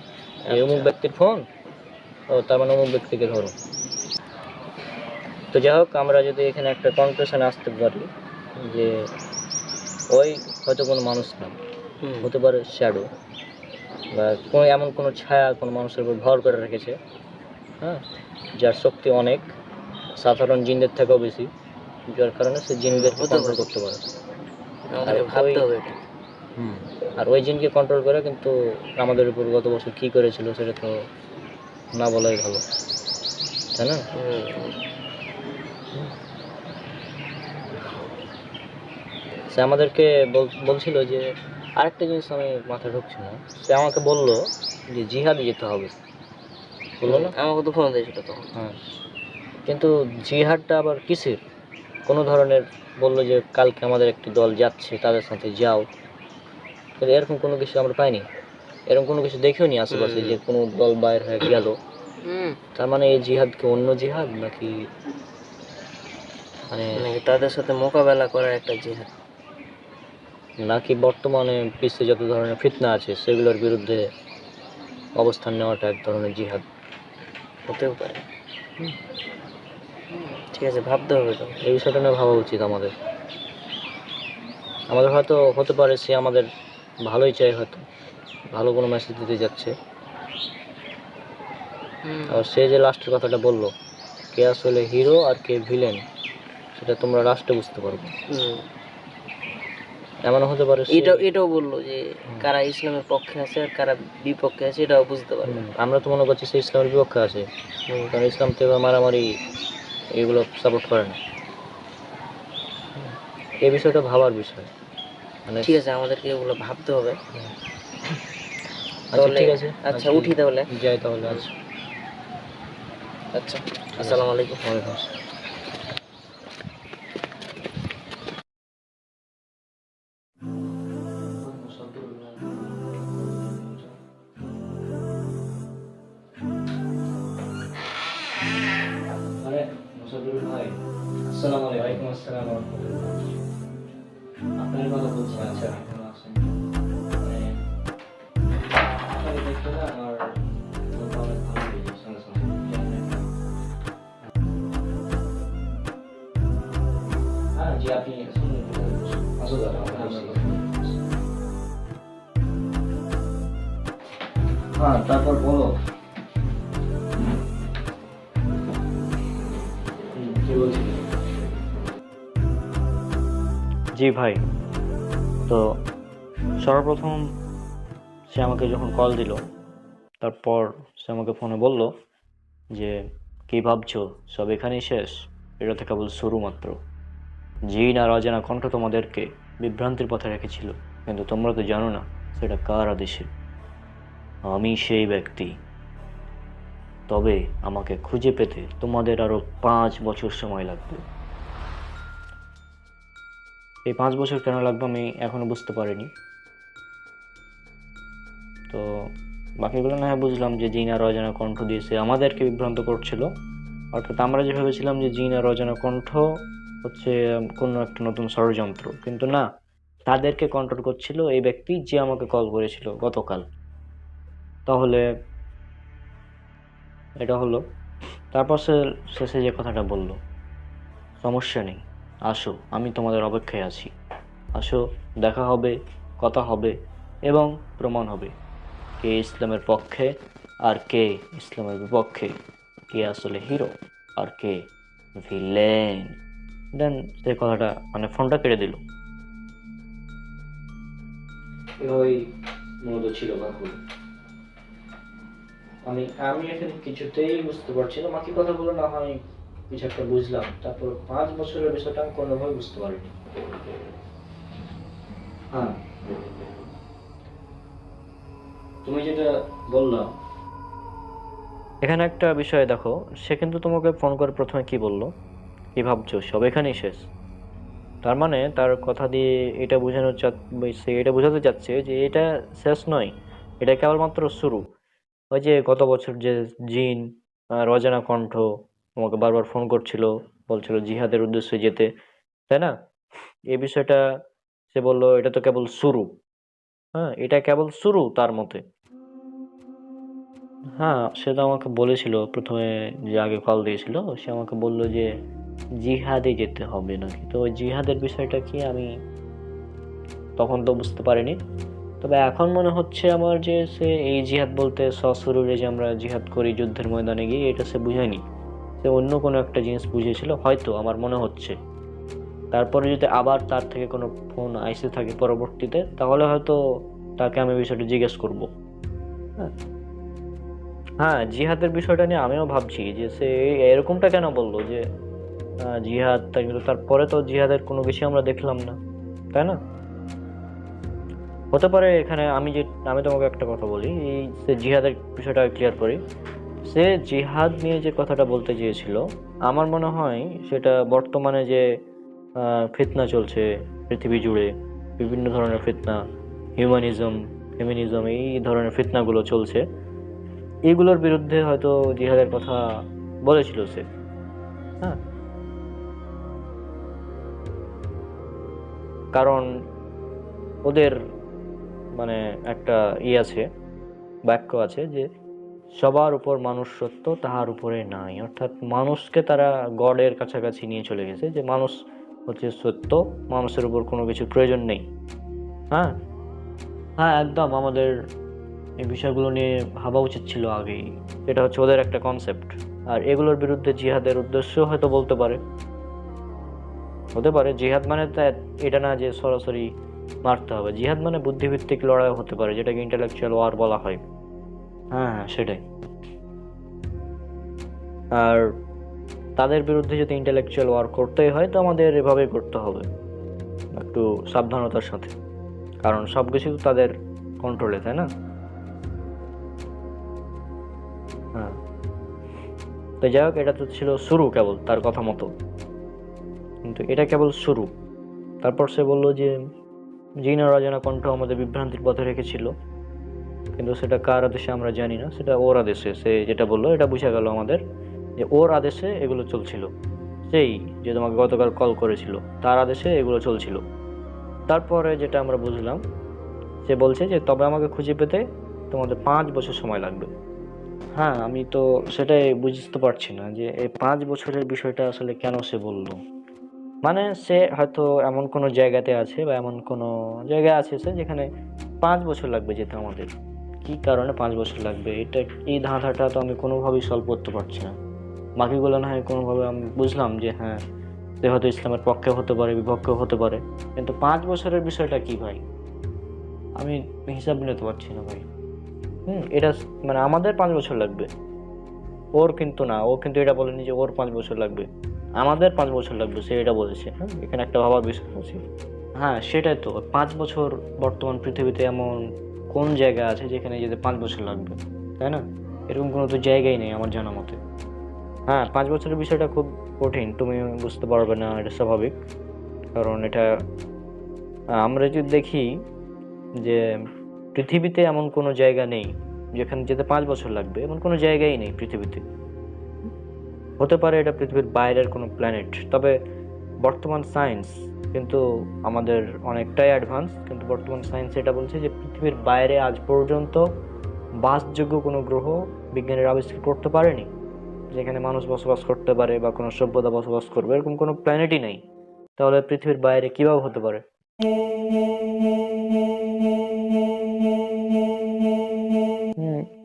অমুক ব্যক্তির ফোন, ও তার মানে অমুক ব্যক্তিকে ধরো। তো যাই হোক, আমরা যদি এখানে একটা কনক্লুশনে আসতে পারি যে ওই হয়তো কোনো মানুষ না, হতে পারে শ্যাডো, বা কোনো এমন কোনো ছায়া কোনো মানুষের উপর ভর করে রেখেছে, হ্যাঁ, যার শক্তি অনেক সাধারণ জিনদের থেকেও বেশি, যার কারণে সে জিনদেরকে কন্ট্রোল করতে পারে। আর ওই জিনকে কন্ট্রোল করে কিন্তু আমাদের উপর গত বছর কী করেছিল সেটা তো না বলাই ভালো, তাই না? সে আমাদেরকে বলছিল যে আরেকটা জিনিস আমি মাথায় ঢুকছি না, সে আমাকে বললো যে জিহাদে যেতে হবে, বললো না? আমাকে তো ফোন দিয়েছিল তখন। হ্যাঁ, কিন্তু জিহাদটা আবার কিসের? কোনো ধরনের বললো যে কালকে আমাদের একটি দল যাচ্ছে, তাদের সাথে যাও, কিন্তু এরকম কোনো কিছু আমরা পাইনি, এরকম কোনো কিছু দেখেও নি আশেপাশে যে কোনো দল বাইর হয়ে গেল। তার মানে এই জিহাদ কি অন্য জিহাদ নাকি মানে তাদের সাথে মোকাবেলা করার একটা জিহাদ? নাকি বর্তমানে বিশ্বে যত ধরনের ফিতনা আছে সেগুলোর বিরুদ্ধে অবস্থান নেওয়াটা এক ধরনের জিহাদ? হতেও পারে। ঠিক আছে, ভাবতে হবে তো। এই বিষয়টা নিয়ে ভাবা উচিত আমাদের। আমাদের হয়তো হতে পারে সে আমাদের ভালোই চায়, হয়তো ভালো কোনো মেসেজ দিতে যাচ্ছে। আর সে যে লাস্টের কথাটা বললো, কে আসলে হিরো আর কে ভিলেন, সেটা তোমরা লাস্টে বুঝতে পারবে। এমনও হতে পারে এটাও বললো যে কারা ইসলামের পক্ষে আছে আর কারা বিপক্ষে আছে, এটাও বুঝতে পারবে। আমরা তো মনে করছি সে ইসলামের বিপক্ষে আছে, কারণ ইসলাম তো এবার মারামারি এগুলো সাপোর্ট করে না। এই বিষয়টা ভাবার বিষয়। মানে ঠিক আছে, আমাদেরকে এগুলো ভাবতে হবে। আচ্ছা ঠিক আছে, আচ্ছা উঠি তাহলে। যাই তাহলে। আচ্ছা আচ্ছা, আসসালামু আলাইকুম। ওয়ালাইকুম আসসালাম। আরে মুসাফির ভাই, আসসালামু আলাইকুম। আসসালাম ওয়া রাহমাতুল্লাহ। আপনার কথা বলছি। আচ্ছা, কেমন আছেন? মানে আপনাকে দেখতে না আমার মনটা অনেক ভালো হয়ে যায় সঙ্গে সঙ্গে। হ্যাঁ জি, আপনি শুনুন। আসো দাদা, হ্যাঁ তারপর বলো। কি বলছিলেন? জি ভাই, তো সর্বপ্রথম সে আমাকে যখন কল দিল, তারপর সে আমাকে ফোনে বলল যে কি ভাবছো, সব এখানেই শেষ, এটা তো কেবল শুরু মাত্র। জিন আর অজানা কণ্ঠ তোমাদেরকে বিভ্রান্তির পথে রেখেছিল, কিন্তু তোমরা তো জানো না সেটা কার আদেশে। আমি সেই ব্যক্তি, তবে আমাকে খুঁজে পেতে তোমাদের আরো 5 বছর সময় লাগবে। এই 5 বছর কেন লাগবে আমি এখনো বুঝতে পারিনি। তো বাকিগুলো না হয় বুঝলাম যে জিন আর অজানা কণ্ঠ দিয়েছে আমাদেরকে বিভ্রান্ত করছিল, অর্থাৎ আমরা যে ভেবেছিলাম যে জিন আর অজানা কণ্ঠ হচ্ছে কোনো একটা নতুন ষড়যন্ত্র, কিন্তু না, তাদেরকে কন্ট্রোল করছিল এই ব্যক্তি যে আমাকে কল করেছিল গতকাল। তাহলে এটা হলো। তারপর সে শেষে যে কথাটা বলল, সমস্যা নেই, আসো, আমি তোমাদের অপেক্ষায় আছি, আসো, দেখা হবে, কথা হবে এবং প্রমাণ হবে কে ইসলামের পক্ষে আর কে ইসলামের বিপক্ষে, কে আসলে হিরো আর কে ভিলেন। দেন সে কথাটা মানে ফোনটা কেটে দিল। ওই মূলত ছিল কাকু। আমি এখানে কিছুতেই বুঝতে পারছি না। বাকি কথাগুলো না হয় কিছু একটা বুঝলাম, তারপর 5 বছরের বিষয়টা আমি কোনোভাবে বুঝতে পারিনি। হ্যাঁ, তুমি যেটা বললাম, এখানে একটা বিষয় দেখো, সে কিন্তু তোমাকে ফোন করে প্রথমে কি বললো, কি ভাবছো, সব এখানেই শেষ। তার মানে তার কথা দিয়ে এটা সে এটা বোঝাতে চাচ্ছে যে এটা শেষ নয়, এটা কেবলমাত্র শুরু। ওই যে গত বছর যে জিন আর অজানা কণ্ঠ আমাকে বারবার ফোন করছিল, বলছিল জিহাদের উদ্দেশ্যে যেতে, তাই না? এই বিষয়টা সে বলল এটা তো কেবল শুরু। হ্যাঁ, এটা কেবল শুরু তার মতে। হ্যাঁ, সে তো আমাকে বলেছিল প্রথমে, যে আগে কল দিয়েছিল, সে আমাকে বলল যে জিহাদে যেতে হবে নাকি। তো ওই জিহাদের বিষয়টা কি আমি তখন তো বুঝতে পারিনি, তবে এখন মনে হচ্ছে আমার যে সে এই জিহাদ বলতে সশরীরে যে আমরা জিহাদ করি যুদ্ধের ময়দানে গিয়ে, এটা সে বুঝায়নি। সে অন্য কোনো একটা জিনিস বুঝিয়েছিল হয়তো, আমার মনে হচ্ছে। তারপরে যদি আবার তার থেকে কোনো ফোন আইসে থাকে পরবর্তীতে, তাহলে হয়তো তাকে আমি বিষয়টা জিজ্ঞেস করব। হ্যাঁ, হ্যাঁ, জিহাদের বিষয়টা নিয়ে আমিও ভাবছি যে সে এরকমটা কেন বললো যে জিহাদ, তাই কিন্তু তারপরে তো জিহাদের কোনো বিষয় আমরা দেখলাম না, তাই না? হতে পারে এখানে আমি তোমাকে একটা কথা বলি, এই সে জিহাদের বিষয়টা ক্লিয়ার করি। সে জিহাদ নিয়ে যে কথাটা বলতে চেয়েছিল, আমার মনে হয় সেটা বর্তমানে যে ফিতনা চলছে পৃথিবী জুড়ে, বিভিন্ন ধরনের ফিতনা, হিউম্যানিজম, ফেমিনিজম, এই ধরনের ফিতনাগুলো চলছে, এইগুলোর বিরুদ্ধে হয়তো জিহাদের কথা বলেছিল সে। হ্যাঁ, কারণ ওদের মানে একটা আছে, বাক্য আছে যে সবার উপর মানুষ সত্য, তাহার উপরে নাই। অর্থাৎ মানুষকে তারা গডের কাছাকাছি নিয়ে চলে গেছে, যে মানুষ হচ্ছে সত্য, মানুষের উপর কোনো কিছুর প্রয়োজন নেই। হ্যাঁ, হ্যাঁ, একদম আমাদের এই বিষয়গুলো নিয়ে ভাবা উচিত ছিল আগেই। এটা হচ্ছে ওদের একটা কনসেপ্ট। আর এগুলোর বিরুদ্ধে জিহাদের উদ্দেশ্য হয়তো বলতে পারে, হতে পারে জিহাদ মানে এটা না যে সরাসরি মারতে হবে। জিহাদ মানে বুদ্ধিভিত্তিক লড়াই হতে পারে, যেটাকে ইন্টেলেকচুয়াল ওয়ার বলা হয়। হ্যাঁ, সেটাই। আর তাদের বিরুদ্ধে যদি ইন্টেলেকচুয়াল ওয়ার করতেই হয় তো আমাদের এভাবেই করতে হবে, একটু সাবধানতার সাথে, কারণ সব কিছু তো তাদের কন্ট্রোলে, তাই না? হ্যাঁ, তো যাই হোক, এটা তো ছিল শুরু কেবল তার কথা মতো, কিন্তু এটা কেবল শুরু। তারপর সে বলল যে জিন আর অজানা কণ্ঠ আমাদের বিভ্রান্তির পথে রেখেছিল, কিন্তু সেটা কার আদেশে আমরা জানি না, সেটা ওর আদেশে। সে যেটা বললো এটা বুঝা গেল আমাদের, যে ওর আদেশে এগুলো চলছিল। সেই যে তোমাকে গতকাল কল করেছিল, তার আদেশে এগুলো চলছিল। তারপরে যেটা আমরা বুঝলাম, সে বলছে যে তবে আমাকে খুঁজে পেতে তোমাদের 5 বছর সময় লাগবে। হ্যাঁ, আমি তো সেটাই বুঝতে পারছি না যে এই 5 বছরের বিষয়টা আসলে কেন সে বললো। মানে সে হয়তো এমন কোনো জায়গাতে আছে, বা এমন কোনো জায়গায় আছে সে যেখানে 5 বছর লাগবে যেতে আমাদের। কি কারণে 5 বছর লাগবে, এটা এই ধাঁধাটা তো আমি কোনোভাবেই সলভ করতে পারছি না। বাকিগুলো না হয় কোনোভাবে আমি বুঝলাম যে হ্যাঁ, সে হয়তো ইসলামের পক্ষে হতে পারে, বিপক্ষে হতে পারে, কিন্তু 5 বছরের বিষয়টা কি ভাই, আমি হিসাব নিতে পারছি না ভাই। এটা মানে আমাদের 5 বছর লাগবে, ওর কিন্তু না। ও কিন্তু এটা বলেনি যে ওর 5 বছর লাগবে, আমাদের 5 বছর লাগবে, সে এটা বলেছে। হ্যাঁ, এখানে একটা ভাবার বিষয় আছে। হ্যাঁ, সেটাই তো। 5 বছর বর্তমান পৃথিবীতে এমন কোন জায়গা আছে যেখানে যেতে 5 বছর লাগবে, তাই না? এরকম কোনো তো জায়গাই নেই আমার জানা মতে। হ্যাঁ, 5 বছরের বিষয়টা খুব কঠিন, তুমি বুঝতে পারবে না, এটা স্বাভাবিক। কারণ এটা আমরা যদি দেখি যে পৃথিবীতে এমন কোনো জায়গা নেই যেখানে যেতে 5 বছর লাগবে, এমন কোনো জায়গাই নেই পৃথিবীতে। হতে পারে এটা পৃথিবীর বাইরের কোনো প্ল্যানেট, তবে বর্তমান সায়েন্স কিন্তু আমাদের অনেকটাই অ্যাডভান্স, কিন্তু বর্তমান সায়েন্স এটা বলছে যে পৃথিবীর বাইরে আজ পর্যন্ত বাসযোগ্য কোনো গ্রহ বিজ্ঞানীরা আবিষ্কার করতে পারেনি, যেখানে মানুষ বসবাস করতে পারে বা কোনো সভ্যতা বসবাস করবে, এরকম কোনো প্ল্যানেটই নেই। তাহলে পৃথিবীর বাইরে কিভাবে হতে পারে?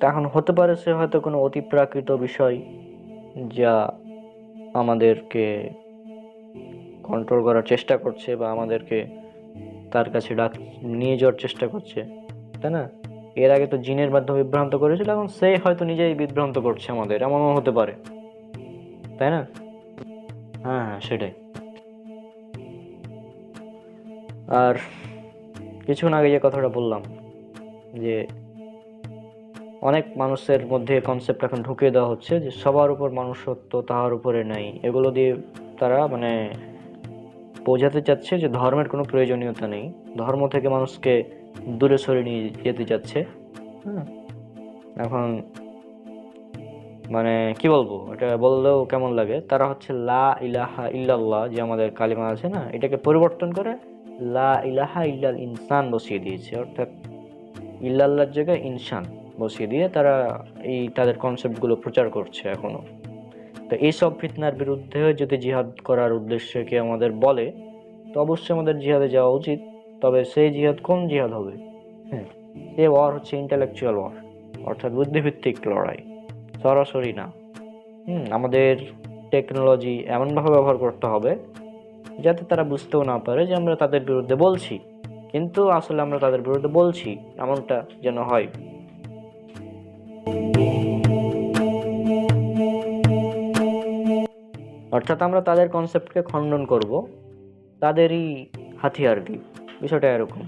এখন হতে পারে সে হয়তো কোনো অতিপ্রাকৃত বিষয় যা আমাদেরকে কন্ট্রোল করার চেষ্টা করছে, বা আমাদেরকে তার কাছে নিয়ে যাওয়ার চেষ্টা করছে, তাই না? এর আগে তো জিনের মাধ্যমে বিভ্রান্ত করেছিল, এখন সে হয়তো নিজেই বিভ্রান্ত করছে আমাদের, এমনও হতে পারে, তাই না? হ্যাঁ, সেটাই। আর কিছুক্ষণ আগে যে কথাটা বললাম, যে অনেক মানুষের মধ্যে কনসেপ্ট এখন ঢুকিয়ে দেওয়া হচ্ছে যে সবার উপর মানুষ সত্য, তাহার উপরে নাই। এগুলো দিয়ে তারা মানে বোঝাতে চাচ্ছে যে ধর্মের কোনো প্রয়োজনীয়তা নেই, ধর্ম থেকে মানুষকে দূরে সরিয়ে নিয়ে যেতে চাচ্ছে। এখন মানে কি বলবো, এটা বললেও কেমন লাগে, তারা হচ্ছে লা ইলাহা ইল্লাল্লাহ যে আমাদের কালিমা আছে না, এটাকে পরিবর্তন করে লা ইলাহা ইল্লাল ইনসান বসিয়ে দিয়েছে। অর্থাৎ ইল্লাল্লাহর জায়গায় ইনসান বসিয়ে দিয়ে তারা এই তাদের কনসেপ্টগুলো প্রচার করছে এখনো। তো এইসব ফিতনার বিরুদ্ধে যদি জিহাদ করার উদ্দেশ্যে কে আমাদের বলে, তো অবশ্যই আমাদের জিহাদে যাওয়া উচিত। তবে সেই জিহাদ কোন জিহাদ হবে? এই ওয়ার হচ্ছে ইন্টেলেকচুয়াল ওয়ার, অর্থাৎ বুদ্ধিভিত্তিক লড়াই, সরাসরি না। আমাদের টেকনোলজি এমনভাবে ব্যবহার করতে হবে যাতে তারা বুঝতেও না পারে যে আমরা তাদের বিরুদ্ধে বলছি, কিন্তু আসলে আমরা তাদের বিরুদ্ধে বলছি এমনটা যেন হয়। অর্থাৎ আমরা তাদের কনসেপ্টকে খণ্ডন করব তাদেরই হাতিয়ার দিয়ে, বিষয়টা এরকম।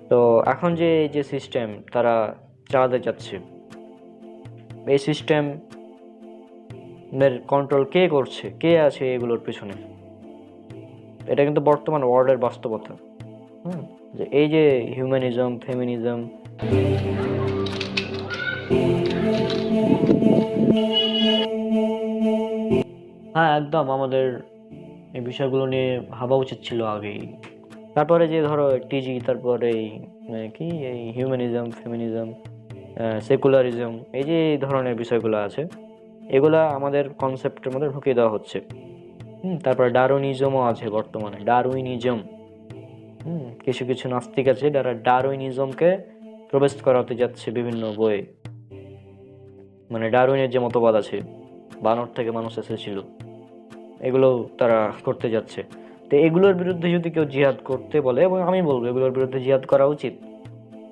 তো এখন যে সিস্টেম তারা চালাতে চাচ্ছে, এই সিস্টেমের কন্ট্রোল কে করছে, কে আছে এগুলোর পেছনে? এটা কিন্তু বর্তমান ওয়ার্ল্ডের বাস্তবতা। যে এই যে হিউম্যানিজম, ফেমিনিজম, হ্যাঁ একদম, আমাদের এই বিষয়গুলো নিয়ে ভাবা উচিত ছিল আগেই। তারপরে যে ধরো টিজি, তারপরে এই কি এই হিউম্যানিজম, ফেমিনিজম, সেকুলারিজম, এই ধরনের বিষয়গুলো আছে, এগুলা আমাদের কনসেপ্টের মধ্যে ঢুকিয়ে দেওয়া হচ্ছে। তারপরে ডারউইনিজমও আছে বর্তমানে, ডারউইনিজম। কিছু কিছু নাস্তিক আছে যারা ডারউইনিজমকে প্রবেশ করাতে যাচ্ছে বিভিন্ন বইয়ে। মানে ডারউইনের যে মতবাদ আছে, বানর থেকে মানুষ এসেছিল, এগুলো তারা করতে যাচ্ছে। তো এগুলোর বিরুদ্ধে যদি কেউ জিহাদ করতে বলে, এবং আমি বলবো এগুলোর বিরুদ্ধে জিহাদ করা উচিত,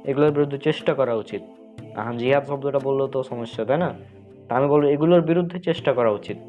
এগুলোর বিরুদ্ধে চেষ্টা করা উচিত। এখন জিহাদ শব্দটা বললেও তো সমস্যা, তাই না? তা আমি বলবো এগুলোর বিরুদ্ধে চেষ্টা করা উচিত।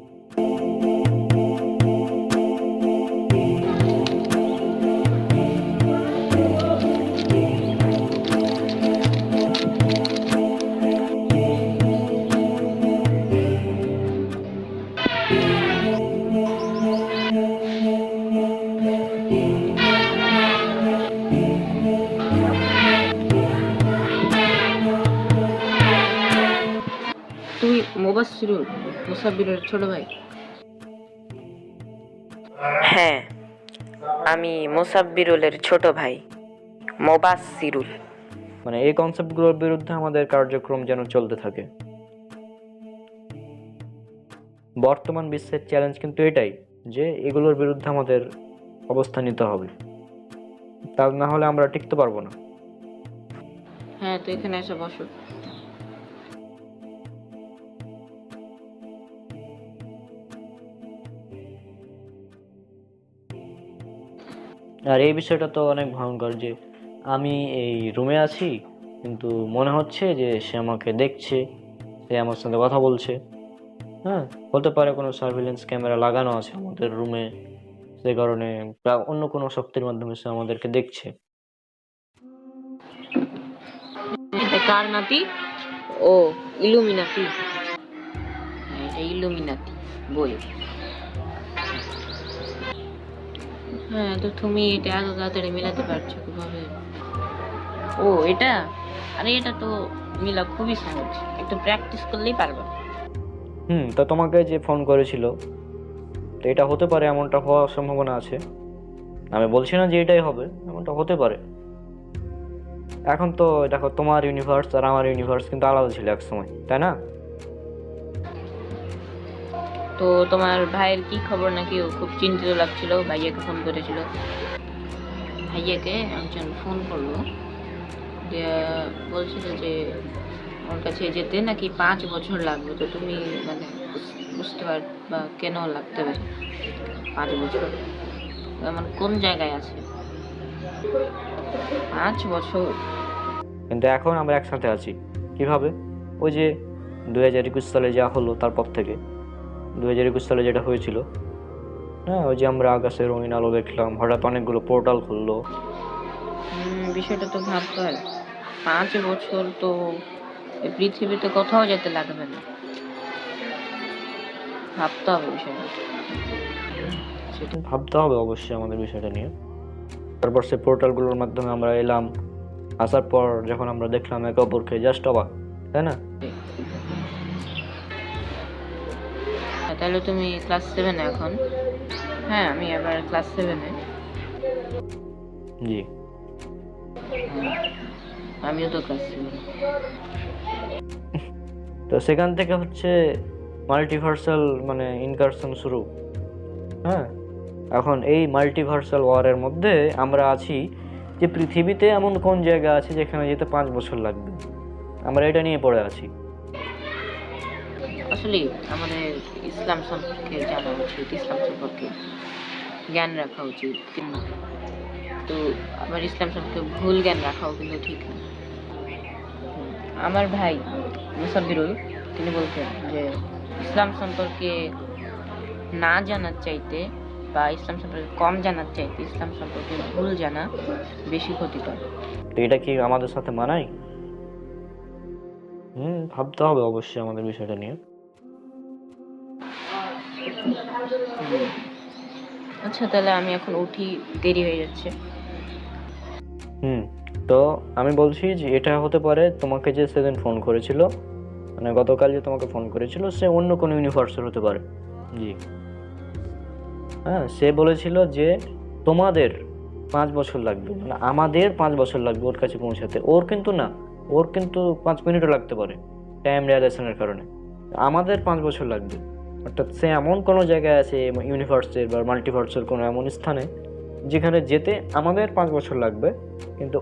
তুমি মোবাশ্বিরুল মুসাব্বিরের ছোট ভাই? হ্যাঁ, আমি মোসাব্বিরুলের ছোট ভাই মোবাশ্বিরুল। মানে এই কনসেপ্টগুলোর বিরুদ্ধে আমাদের কার্যক্রম যেন চলতে থাকে। বর্তমান বিশ্বের চ্যালেঞ্জ কিন্তু এটাই যে এগুলোর বিরুদ্ধে আমাদের অবস্থান নিতে হবে, তা না হলে আমরা টিকতে পারবো না। হ্যাঁ, তো এখানে এসে বসো। আর এই বিষয়টা তো অনেক ভয়ঙ্কর যে আমি এই রুমে আছি, কিন্তু মনে হচ্ছে যে সে আমাকে দেখছে, সে আমার সাথে কথা বলছে। হ্যাঁ, হতে পারে কোনো সার্ভিলেন্স ক্যামেরা লাগানো আছে আমাদের রুমে, সে কারণে বা অন্য কোনো শক্তির মাধ্যমে সে আমাদেরকে দেখছে। এটা কার নাতি? ও, ইলুমিনাতি। হ্যাঁ, এটা ইলুমিনাতি বই। হ্যাঁ, তো তুমি এটা আগে তাড়াতাড়ি মিলাতে পারছো কিভাবে? ও, এটা? আরে এটা তো মিলা খুবই সহজ, একটু প্র্যাকটিস করলেই পারবে। তো তোমাকে যে ফোন করেছিল, তো এটা হতে পারে, এমনটা হওয়ার সম্ভাবনা আছে। আমি বলছি না যে এটাই হবে, এমনটা হতে পারে। এখন তো দেখো, তোমার ইউনিভার্স আর আমার ইউনিভার্স কিন্তু আলাদা ছিল এক সময়, তাই না? তো তোমার ভাইয়ের কি খবর? নাকি ও খুব চিন্তিত লাগছিল, ভাইয়াকে ফোন করেছিল। ভাইয়াকে একজন ফোন করলো, বলছিল যে ওর কাছে যেতে নাকি 5 বছর লাগবে। তো তুমি মানে বুঝতে পারবা কেন লাগতে পারে 5 বছর, এমন কোন জায়গায় আছে 5 বছর? কিন্তু এখন আমরা একসাথে আছি কিভাবে? ওই যে 2021 সালে যা হলো, তারপর থেকে 2021 সালে যেটা হয়েছিল, হ্যাঁ, ওই যে আমরা আকাশে রঙিন আলো দেখলাম, হঠাৎ অনেকগুলো পোর্টাল খুললো। বিষয়টা তো ভাবতে হয়। 5 বছর তো এই পৃথিবীতে কোথাও যেতে লাগবে না, ভাবতে হবে বিষয়টা। সেটা ভাবতে হবে অবশ্যই আমাদের বিষয়টা নিয়ে। তারপর সে পোর্টালগুলোর মাধ্যমে আমরা এলাম, আসার পর যখন আমরা দেখলাম একে অপরকে, জাস্ট অবাক, তাই না? তাহলে তুমি ক্লাস 7 এখন? হ্যাঁ, আমি এবার ক্লাস 7-এ। জি, আমিও তো ক্লাস 7। তো সেখান থেকে হচ্ছে মাল্টিভার্সাল মানে ইনকারশন শুরু। হ্যাঁ, এখন এই মাল্টিভার্সাল ওয়ারের মধ্যে আমরা আছি যে পৃথিবীতে এমন কোন জায়গা আছে যেখানে যেতে 5 বছর লাগবে, আমরা এটা নিয়ে পড়ে আছি। আসলে আমাদের ইসলাম সম্পর্কে জানা উচিত, ইসলাম সম্পর্কে জ্ঞান রাখা উচিত। তো আমার ইসলাম সম্পর্কে ভুল জ্ঞান রাখাও কিন্তু ঠিক না। আমার ভাই মুসাব্বিরুল তিনি বলতেন যে ইসলাম সম্পর্কে না জানার চাইতে বা ইসলাম সম্পর্কে কম জানার চাইতে ইসলাম সম্পর্কে ভুল জানা বেশি ক্ষতিকর। তো এটা কি আমাদের সাথে মানায়? ভাবতে হবে অবশ্যই আমাদের বিষয়টা নিয়ে। আচ্ছা, তাহলে আমি এখন উঠি, দেরি হয়ে যাচ্ছে। তো আমি বলছি যে এটা হতে পারে তোমাকে যে সেদিন ফোন করেছিল, মানে গতকাল যে তোমাকে ফোন করেছিল সে অন্য কোনো ইউনিভার্সের হতে পারে। জি হ্যাঁ, সে বলেছিল যে তোমাদের 5 বছর লাগবে, মানে আমাদের 5 বছর লাগবে ওর কাছে পৌঁছাতে। ওর কিন্তু না, ওর কিন্তু 5 মিনিটও লাগতে পারে টাইম রিয়ালাইজেশনের কারণে। আমাদের 5 বছর লাগবে। অর্থাৎ সে এমন কোনো জায়গায় আছে ইউনিভার্সের বা মাল্টিভার্সের কোনো এমন স্থানে যেখানে যেতে আমাদের 5 বছর লাগবে, কিন্তু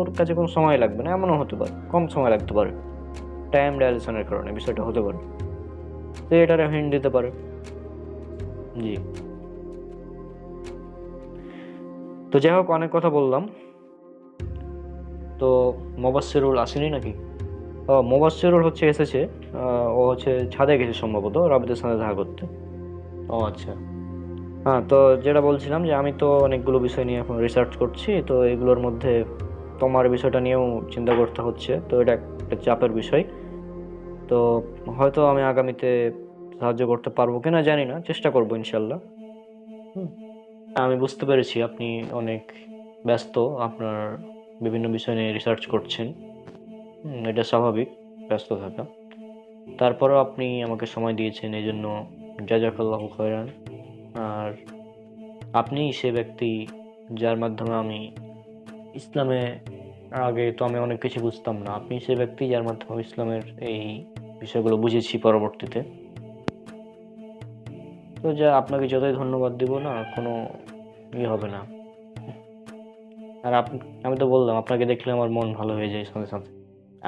ওর কাছে কোনো সময় লাগবে না, এমনও হতে পারে কম সময় লাগতে পারে টাইম রিয়ালাইজেশনের কারণে বিষয়টা হতে পারে। তো এটারে হিন্ট দিতে পারে। জি তো যাই হোক, অনেক কথা বললাম। তো মোবাশ্বেরুল আসেনি নাকি? মোবাশ্বেরুল হচ্ছে এসেছে, ও হচ্ছে ছাদে গেছে সম্ভবত রাবিদের সাথে দেখা করতে। ও আচ্ছা। হ্যাঁ, তো যেটা বলছিলাম যে আমি তো অনেকগুলো বিষয় নিয়ে এখন রিসার্চ করছি, তো এগুলোর মধ্যে তোমার বিষয়টা নিয়েও চিন্তা করতে হচ্ছে। তো এটা একটা চাপের বিষয়। তো হয়তো আমি আগামীতে সাহায্য করতে পারবো কিনা জানি না, চেষ্টা করবো ইনশাল্লাহ। আমি বুঝতে পেরেছি আপনি অনেক ব্যস্ত, আপনার বিভিন্ন বিষয় নিয়ে রিসার্চ করছেন। এটা স্বাভাবিক ব্যস্ত থাকা। তারপরেও আপনি আমাকে সময় দিয়েছেন, এই জন্য জাযাকাল্লাহু খায়রান। আর আপনি সে ব্যক্তি যার মাধ্যমে আমি ইসলামে, আগে তো আমি অনেক কিছু বুঝতাম না, আপনি সে ব্যক্তি যার মাধ্যমে আমি ইসলামের এই বিষয়গুলো বুঝেছি পরবর্তীতে। তো যা আপনাকে যতই ধন্যবাদ দিব না, কোনো হবে না। আর আমি তো বললাম আপনাকে দেখলে আমার মন ভালো হয়ে যায় সাথে সাথে।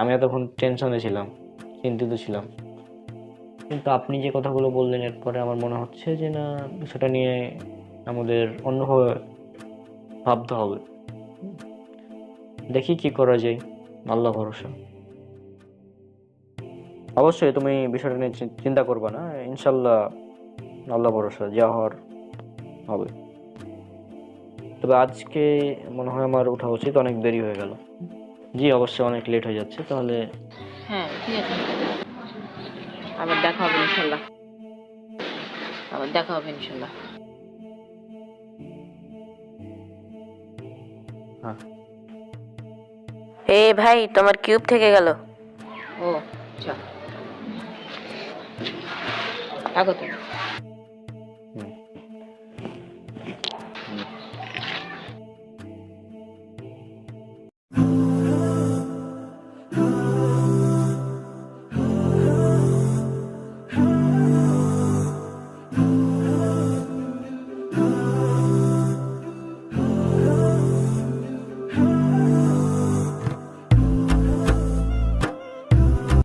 আমি এতক্ষণ টেনশনে ছিলাম, চিন্তিত ছিলাম, কিন্তু আপনি যে কথাগুলো বললেন এরপরে আমার মনে হচ্ছে যে না, সেটা নিয়ে আমাদের অন্যভাবে ভাবতে হবে। দেখি কি করা যায়, আল্লাহ ভরসা। অবশ্যই তুমি বিষয়টা নিয়ে চিন্তা করবে না, ইনশাল্লাহ আল্লাহ ভরসা, যা হওয়ার হবে। তবে আজকে মনে হয় আমার ওঠা উচিত, অনেক দেরি হয়ে গেল। জি অবশ্যই, অনেক লেট হয়ে যাচ্ছে তাহলে। হ্যাঁ ঠিক আছে, আবার দেখা হবে ইনশাল্লাহ, আবার দেখা হবে ইনশাল্লাহ। হ্যাঁ এ ভাই, তোমার কিউব থেকে গেল। ও আচ্ছা, থাকো তুমি।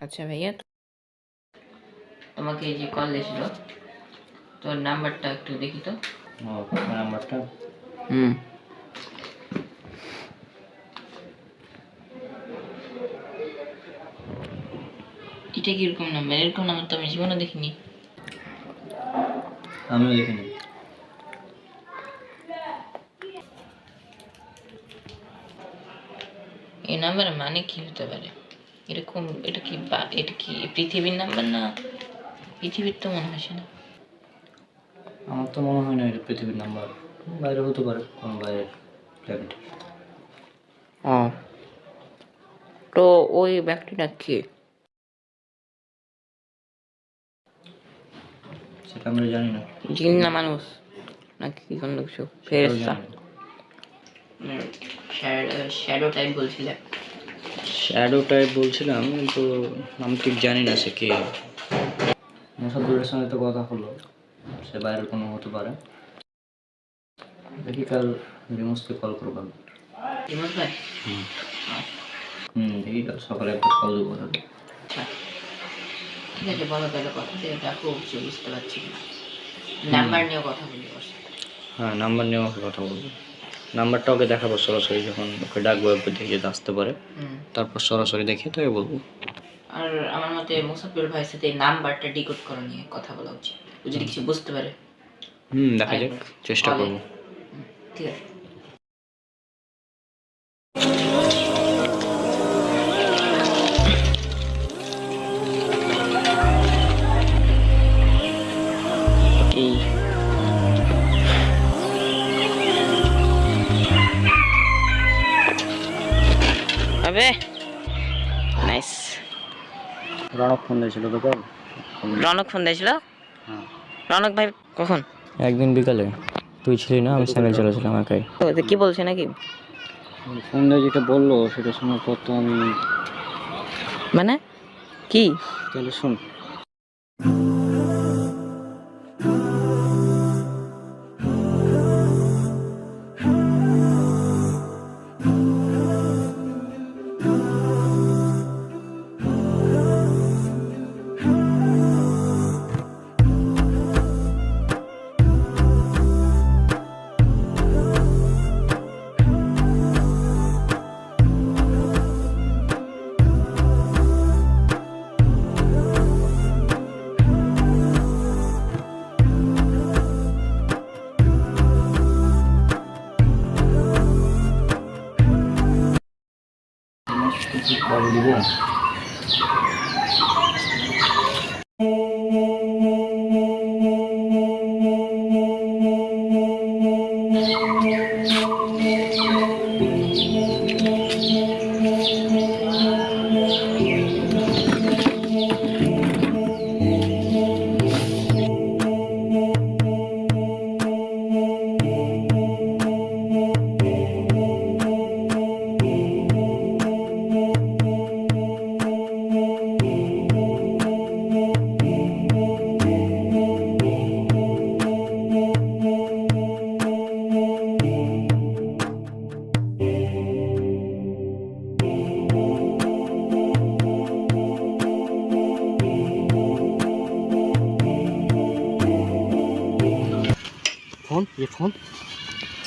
আচ্ছা ভাইয়া, তোমাকে এই যে কল এসেছিল, তোর নাম্বারটা একটু দেখি তো। নাম্বারটা এটা কিরকম নাম্বার? এরকম নাম্বার তো আমি জীবনে দেখিনি। আমিও দেখিনি। এই নাম্বারের মানে কি হতে পারে এরকম? এটা কি পৃথিবীর নাম্বার? না পৃথিবীর তো মনে হচ্ছে না। আমার তো মনে হয় না এটা পৃথিবীর নাম্বার, বাইরে হতে পারে, কোনো বাইরের প্ল্যানেটের। ও, তো ওই ব্যক্তিটা কে? সেটা আমরা জানি না। জিন না মানুষ নাকি কোনো কিছু ফেরেশতা? শ্যাডো টাইপ বলছিলে। শ্যাডো টাইপ বলছিলাম, কিন্তু আমি ঠিক জানি না সে কে। মোসাদ্দুরের সঙ্গে তো কথা হলো, সে বাইরের কোনো হতে পারে। দেখি কাল রিমোসকে কল করবো। রিমোস ভাই? দেখি কাল সকালে একবার কল দেবো। আচ্ছা ঠিক আছে, বলো তাহলে কথা দিয়ে দেখো সে বুঝতে পারছি না। নাম্বার নিয়ে কথা বলি ওর সাথে। হ্যাঁ, নাম্বার নিয়ে ওকে কথা বলবো। নাম্বারটা ওকে দেখাবো সরাসরি, যখন ওকে ডাকবো একবার দেখে যদি আসতে পারে, তারপর সরাসরি দেখে তোকে বলবো। আর আমার মতে মুসাফির ভাইয়ের সাথে এই নাম্বারটা ডিকোড করা নিয়ে কথা বলা উচিত, ও যদি কিছু বুঝতে পারে। দেখা যাক, চেষ্টা করবো। ঠিক আছে। আবে নাইস। রনক ফোন দিয়েছিল তোকে? রনক ফোন দিয়েছিল? হ্যাঁ। রনক ভাই কখন? একদিন বিকালে তুই ছিলি না, আমি সাইকেল চালাচ্ছিলাম একাই। ও তো কি বলছে নাকি? ফোন দিয়ে যেটা বললো সেটা শোনার পর তো আমি মানে কি? তাহলে শোন। ফোন ফোন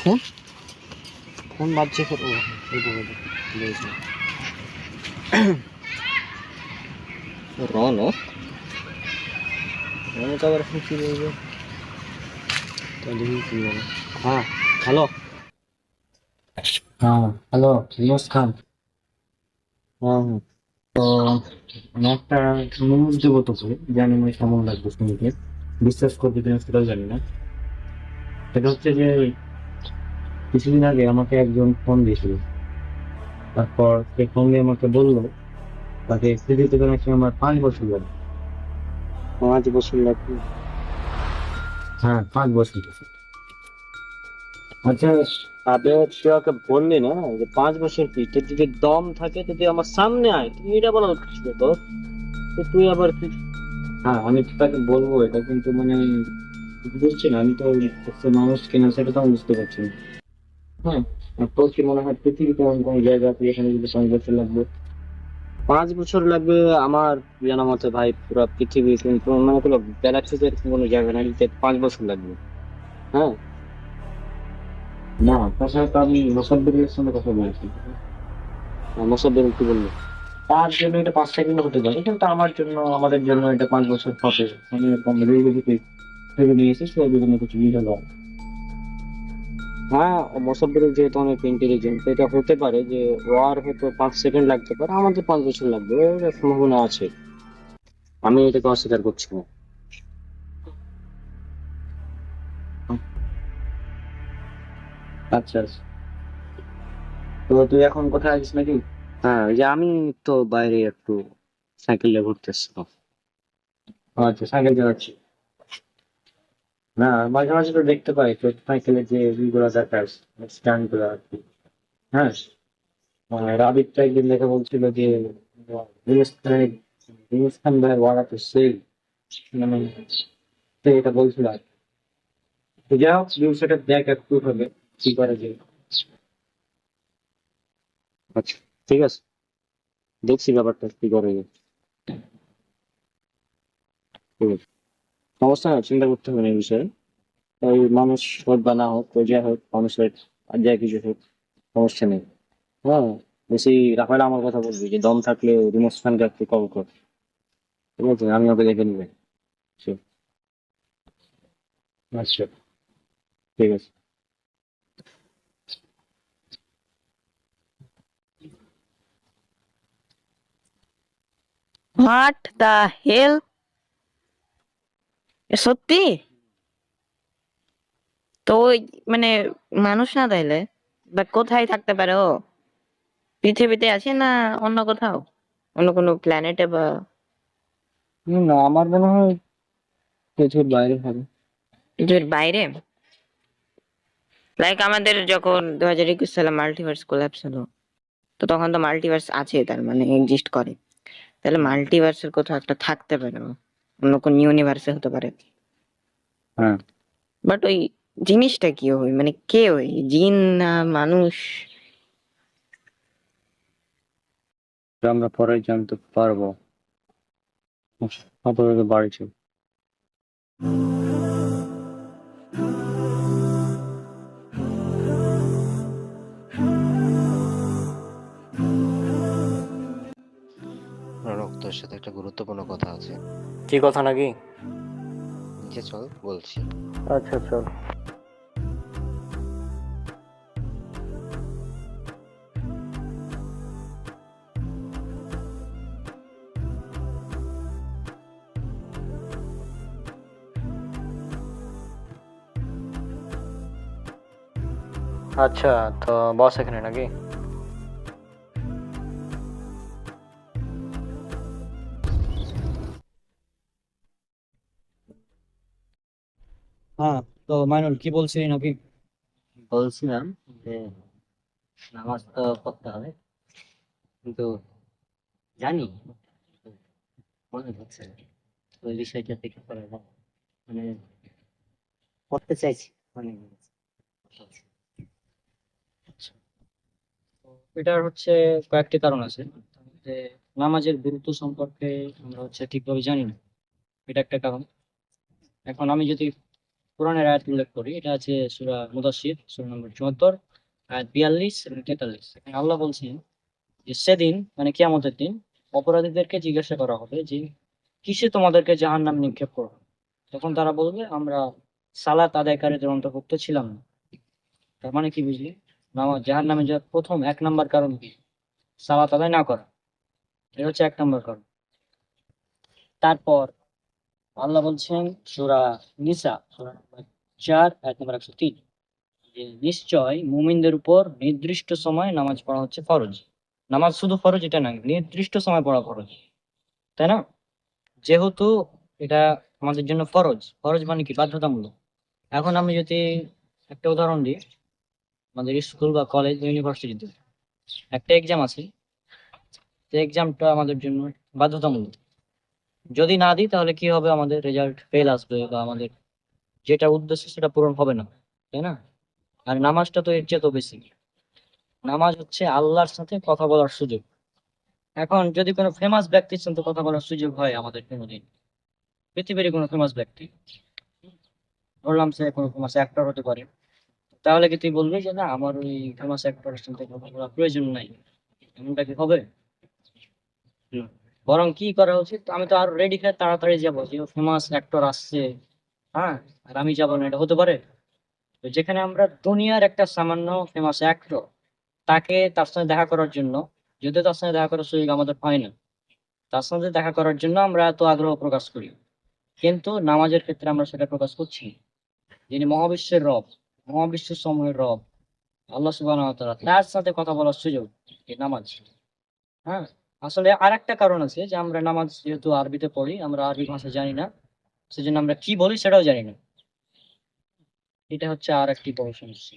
ফোন ফোন বাজছে। রনক রনক আবার এখন কি বলবে? দেখি কি বলে। হ্যাঁ হ্যালো। হ্যাঁ হ্যালো রিয়াজ খান। হ্যাঁ হ্যাঁ, তো আমি একটা নিউজ দেবো তোকে, জানি না কেমন লাগবে শুনতে, বিশ্বাস করবি কিনা সেটাও জানি না। সেটা হচ্ছে যে কিছুদিন আগে আমাকে একজন ফোন দিয়েছিল, তারপর সে ফোন দিয়ে আমাকে বললো তাকে পৃথিবীতে নাকি আমার 5 বছর লাগবে। 5 বছর লাগবে? হ্যাঁ 5 বছর। আচ্ছা আবে তুই ওকে বললি না যে 5 বছর কি, তোর যদি দম থাকে তো তুই আমার সামনে আয়, তুমি এটা বলা উচিত তোর। তো তুই আবার কি? হ্যাঁ আমি তাকে বলবো এটা, কিন্তু মানে বুঝছি না, আমি তো মানুষ কিনা সেটা তো আমি বুঝতে পারছি না। হ্যাঁ আর তোর কি মনে হয় পৃথিবীতে এমন কোনো জায়গা আছে এখানে যদি 5 বছর লাগবে? 5 বছর লাগবে আমার জানা মতে ভাই, পুরো পৃথিবী কিন্তু মানে কোনো গ্যালাক্সিতে কোনো জায়গা নাই যে 5 বছর লাগবে। হ্যাঁ না, তাছাড়া তো আমি মোসাদ্দেরের সঙ্গে কথা বলছি। মোসাদ্দের কি বললো? তার জন্য এটা 5 সেকেন্ড হতে পারে, কিন্তু আমার জন্য আমাদের জন্য এটা 5 বছর হবে। মানে এরকম ভেবে নিয়েছি সে বিভিন্ন কিছু বুঝে গেল। হ্যাঁ মোসাদ্দেরের যেহেতু অনেক ইন্টেলিজেন্ট, এটা হতে পারে যে ওর হয়তো 5 সেকেন্ড লাগতে পারে, আমাদের 5 বছর লাগবে, এর সম্ভাবনা আছে। আমি এটাকে অস্বীকার করছি না। আচ্ছা আচ্ছা, তো তুই এখন কোথায় আছিস নাকি? হ্যাঁ ওই যে আমি তো বাইরে একটু সাইকেলে ঘুরতেছিলাম। আচ্ছা সাইকেল চালাচ্ছি না, মাঝে মাঝে তো দেখতে পাই তো সাইকেলে যে ইগুলো দেখাস, স্ট্যান্ড গুলো আর কি। হ্যাঁ রাবির তো একদিন দেখে বলছিল যে জিনিস খান ভাই ওরা তো সেই মানে সে এটা বলছিল আর কি। তো যাই হোক সেটা দেখ একটু হবে কি করে যে। আচ্ছা ঠিক আছে, দেখছি ব্যাপারটা কি করে যে। ঠিক আছে, সমস্যা না, চিন্তা করতে হবে না এই বিষয়ে। ওই মানুষ হোক বা না হোক, ওই যাই হোক মানুষের আর যাই কিছু হোক, সমস্যা নেই। হ্যাঁ বেশি রাখালে আমার কথা বলবি যে দম থাকলে রিমোট খানকে একটু কল কর, ঠিক আছে? আমি ওকে দেখে নিবে। আচ্ছা ঠিক আছে। হোয়াট দা হেল? সত্যি? তো ওই মানে মানুষ না তাইলে বা কোথায় থাকতে পারে ও? পৃথিবীতে আছে না অন্য কোথাও, অন্য কোনো প্ল্যানেটে বা না, আমার মনে হয় কিছুর বাইরে হবে। কিছুর বাইরে, লাইক আমাদের যখন 2021 সালে মাল্টিভার্স কোলাপস হলো, তো তখন তো মাল্টিভার্স আছে, তার মানে এক্সিস্ট করে, তাহলে মাল্টিভার্সের কোথাও একটা থাকতে পারে, অন্য কোন ইউনিভার্সে হতে পারে। হ্যাঁ। বাট ওই জিনিসটা কি হয়, মানে কে ওই জিন না মানুষ? এটা আমরা পরে জানতে পারবো। আপাতত বাড়ি চল। রনক, তোর সাথে একটা গুরুত্বপূর্ণ কথা আছে। কি কথা নাকি? নিচে চল, বলছি। আচ্ছা চল। আচ্ছা, তো বস এখানে নাকি? হ্যাঁ, তো মাইনুল কি বলছিলি নাকি? বলছিলাম যে নামাজ তো পড়তে হবে, কিন্তু জানি মনে হচ্ছে না ওই বিষয়টা থেকে করা যায়। মানে পড়তে চাইছি, মানে এটার হচ্ছে কয়েকটি কারণ আছে। যে নামাজের গুরুত্ব সম্পর্কে আমরা হচ্ছে ঠিকভাবে জানি না, এটা একটা কারণ। এখন আমি যদি কোরআনের আয়াত উল্লেখ করি, এটা আছে সূরা মুদাসসির, সূরা নম্বর ৭৪, আয়াত ৪২ এবং ৪৩। এখানে আল্লাহ বলছেন যে সেদিন, মানে কিয়ামতের দিন, অপরাধীদেরকে জিজ্ঞাসা করা হবে যে কিসে তোমাদেরকে জাহান্নাম নিক্ষেপ করো। তখন তারা বলবে, আমরা সালাত আদায়কারীদের অন্তর্ভুক্ত ছিলাম না। তার মানে কি বুঝলি? নামাজ জাহান্নামে যাওয়ার প্রথম ১ নম্বর কারণ কি? সালাত আদায় না করা। এটা হচ্ছে ১ নম্বর কারণ। তারপর আল্লাহ বলছেন সূরা নিসা, সূরা নম্বর ৪, আয়াত নম্বর ১০৩, যে নিশ্চয় মুমিনদের উপর নির্দিষ্ট সময় নামাজ পড়া হচ্ছে ফরজ। নামাজ শুধু ফরজ এটা না, নির্দিষ্ট সময় পড়া ফরজ, তাই না? যেহেতু এটা আমাদের জন্য ফরজ, ফরজ মানে কি? বাধ্যতামূলক। এখন আমি যদি একটা উদাহরণ দিই, আমাদের স্কুল বা কলেজ বা ইউনিভার্সিটিতে একটা এক্সাম আছে, যে এক্সামটা আমাদের জন্য বাধ্যতামূলক। যদি না দিই তাহলে কি হবে? আমাদের রেজাল্ট ফেল আসবে, বা আমাদের যেটা উদ্দেশ্য সেটা পূরণ হবে না, তাই না? আর নামাজটা তো এর চেয়ে তো বেশি। নামাজ হচ্ছে আল্লাহর সাথে কথা বলার সুযোগ। এখন যদি কোনো ফেমাস ব্যক্তির সাথে কথা বলার সুযোগ হয় আমাদের কোনোদিন, পৃথিবীর কোনো ফেমাস ব্যক্তি, ধরলাম সে কোনো ফেমাস অ্যাক্টর হতে পারে, তাহলে কি তুই বলবি যে না, আমার ওই ফেমাস অ্যাক্টরের সাথে কথা বলার প্রয়োজন নাই? এমনটা কি হবে? না। বরং কি করা উচিত, আমি তো আর রেডি খেয়ে তাড়াতাড়ি যাবো, যে ফেমাস অ্যাক্টর আসছে, হ্যাঁ, আর আমি যাবো না, এটা হতে পারে? তো যেখানে আমরা দুনিয়ার একটা সামান্য ফেমাস অ্যাক্টর, তাকে তার সাথে দেখা করার জন্য, যদিও তার সাথে দেখা করার সুযোগ আমাদের হয় না, তার সাথে দেখা করার জন্য আমরা এত আগ্রহ প্রকাশ করি, কিন্তু নামাজের ক্ষেত্রে আমরা সেটা প্রকাশ করছি না। যিনি মহাবিশ্বের রব, মহাবিশ্ব সমূহের রব, আল্লাহ সুবহানাহু ওয়া তাআলা, তার সাথে কথা বলার সুযোগ এই নামাজ। হ্যাঁ, আসলে আর একটা কারণ আছে, যে আমরা নামাজ যেহেতু আরবিতে পড়ি, আমরা আরবি ভাষা জানি না, সেজন্য আমরা কি বলি সেটাও জানি না। এটা হচ্ছে আর একটি বড় সমস্যা।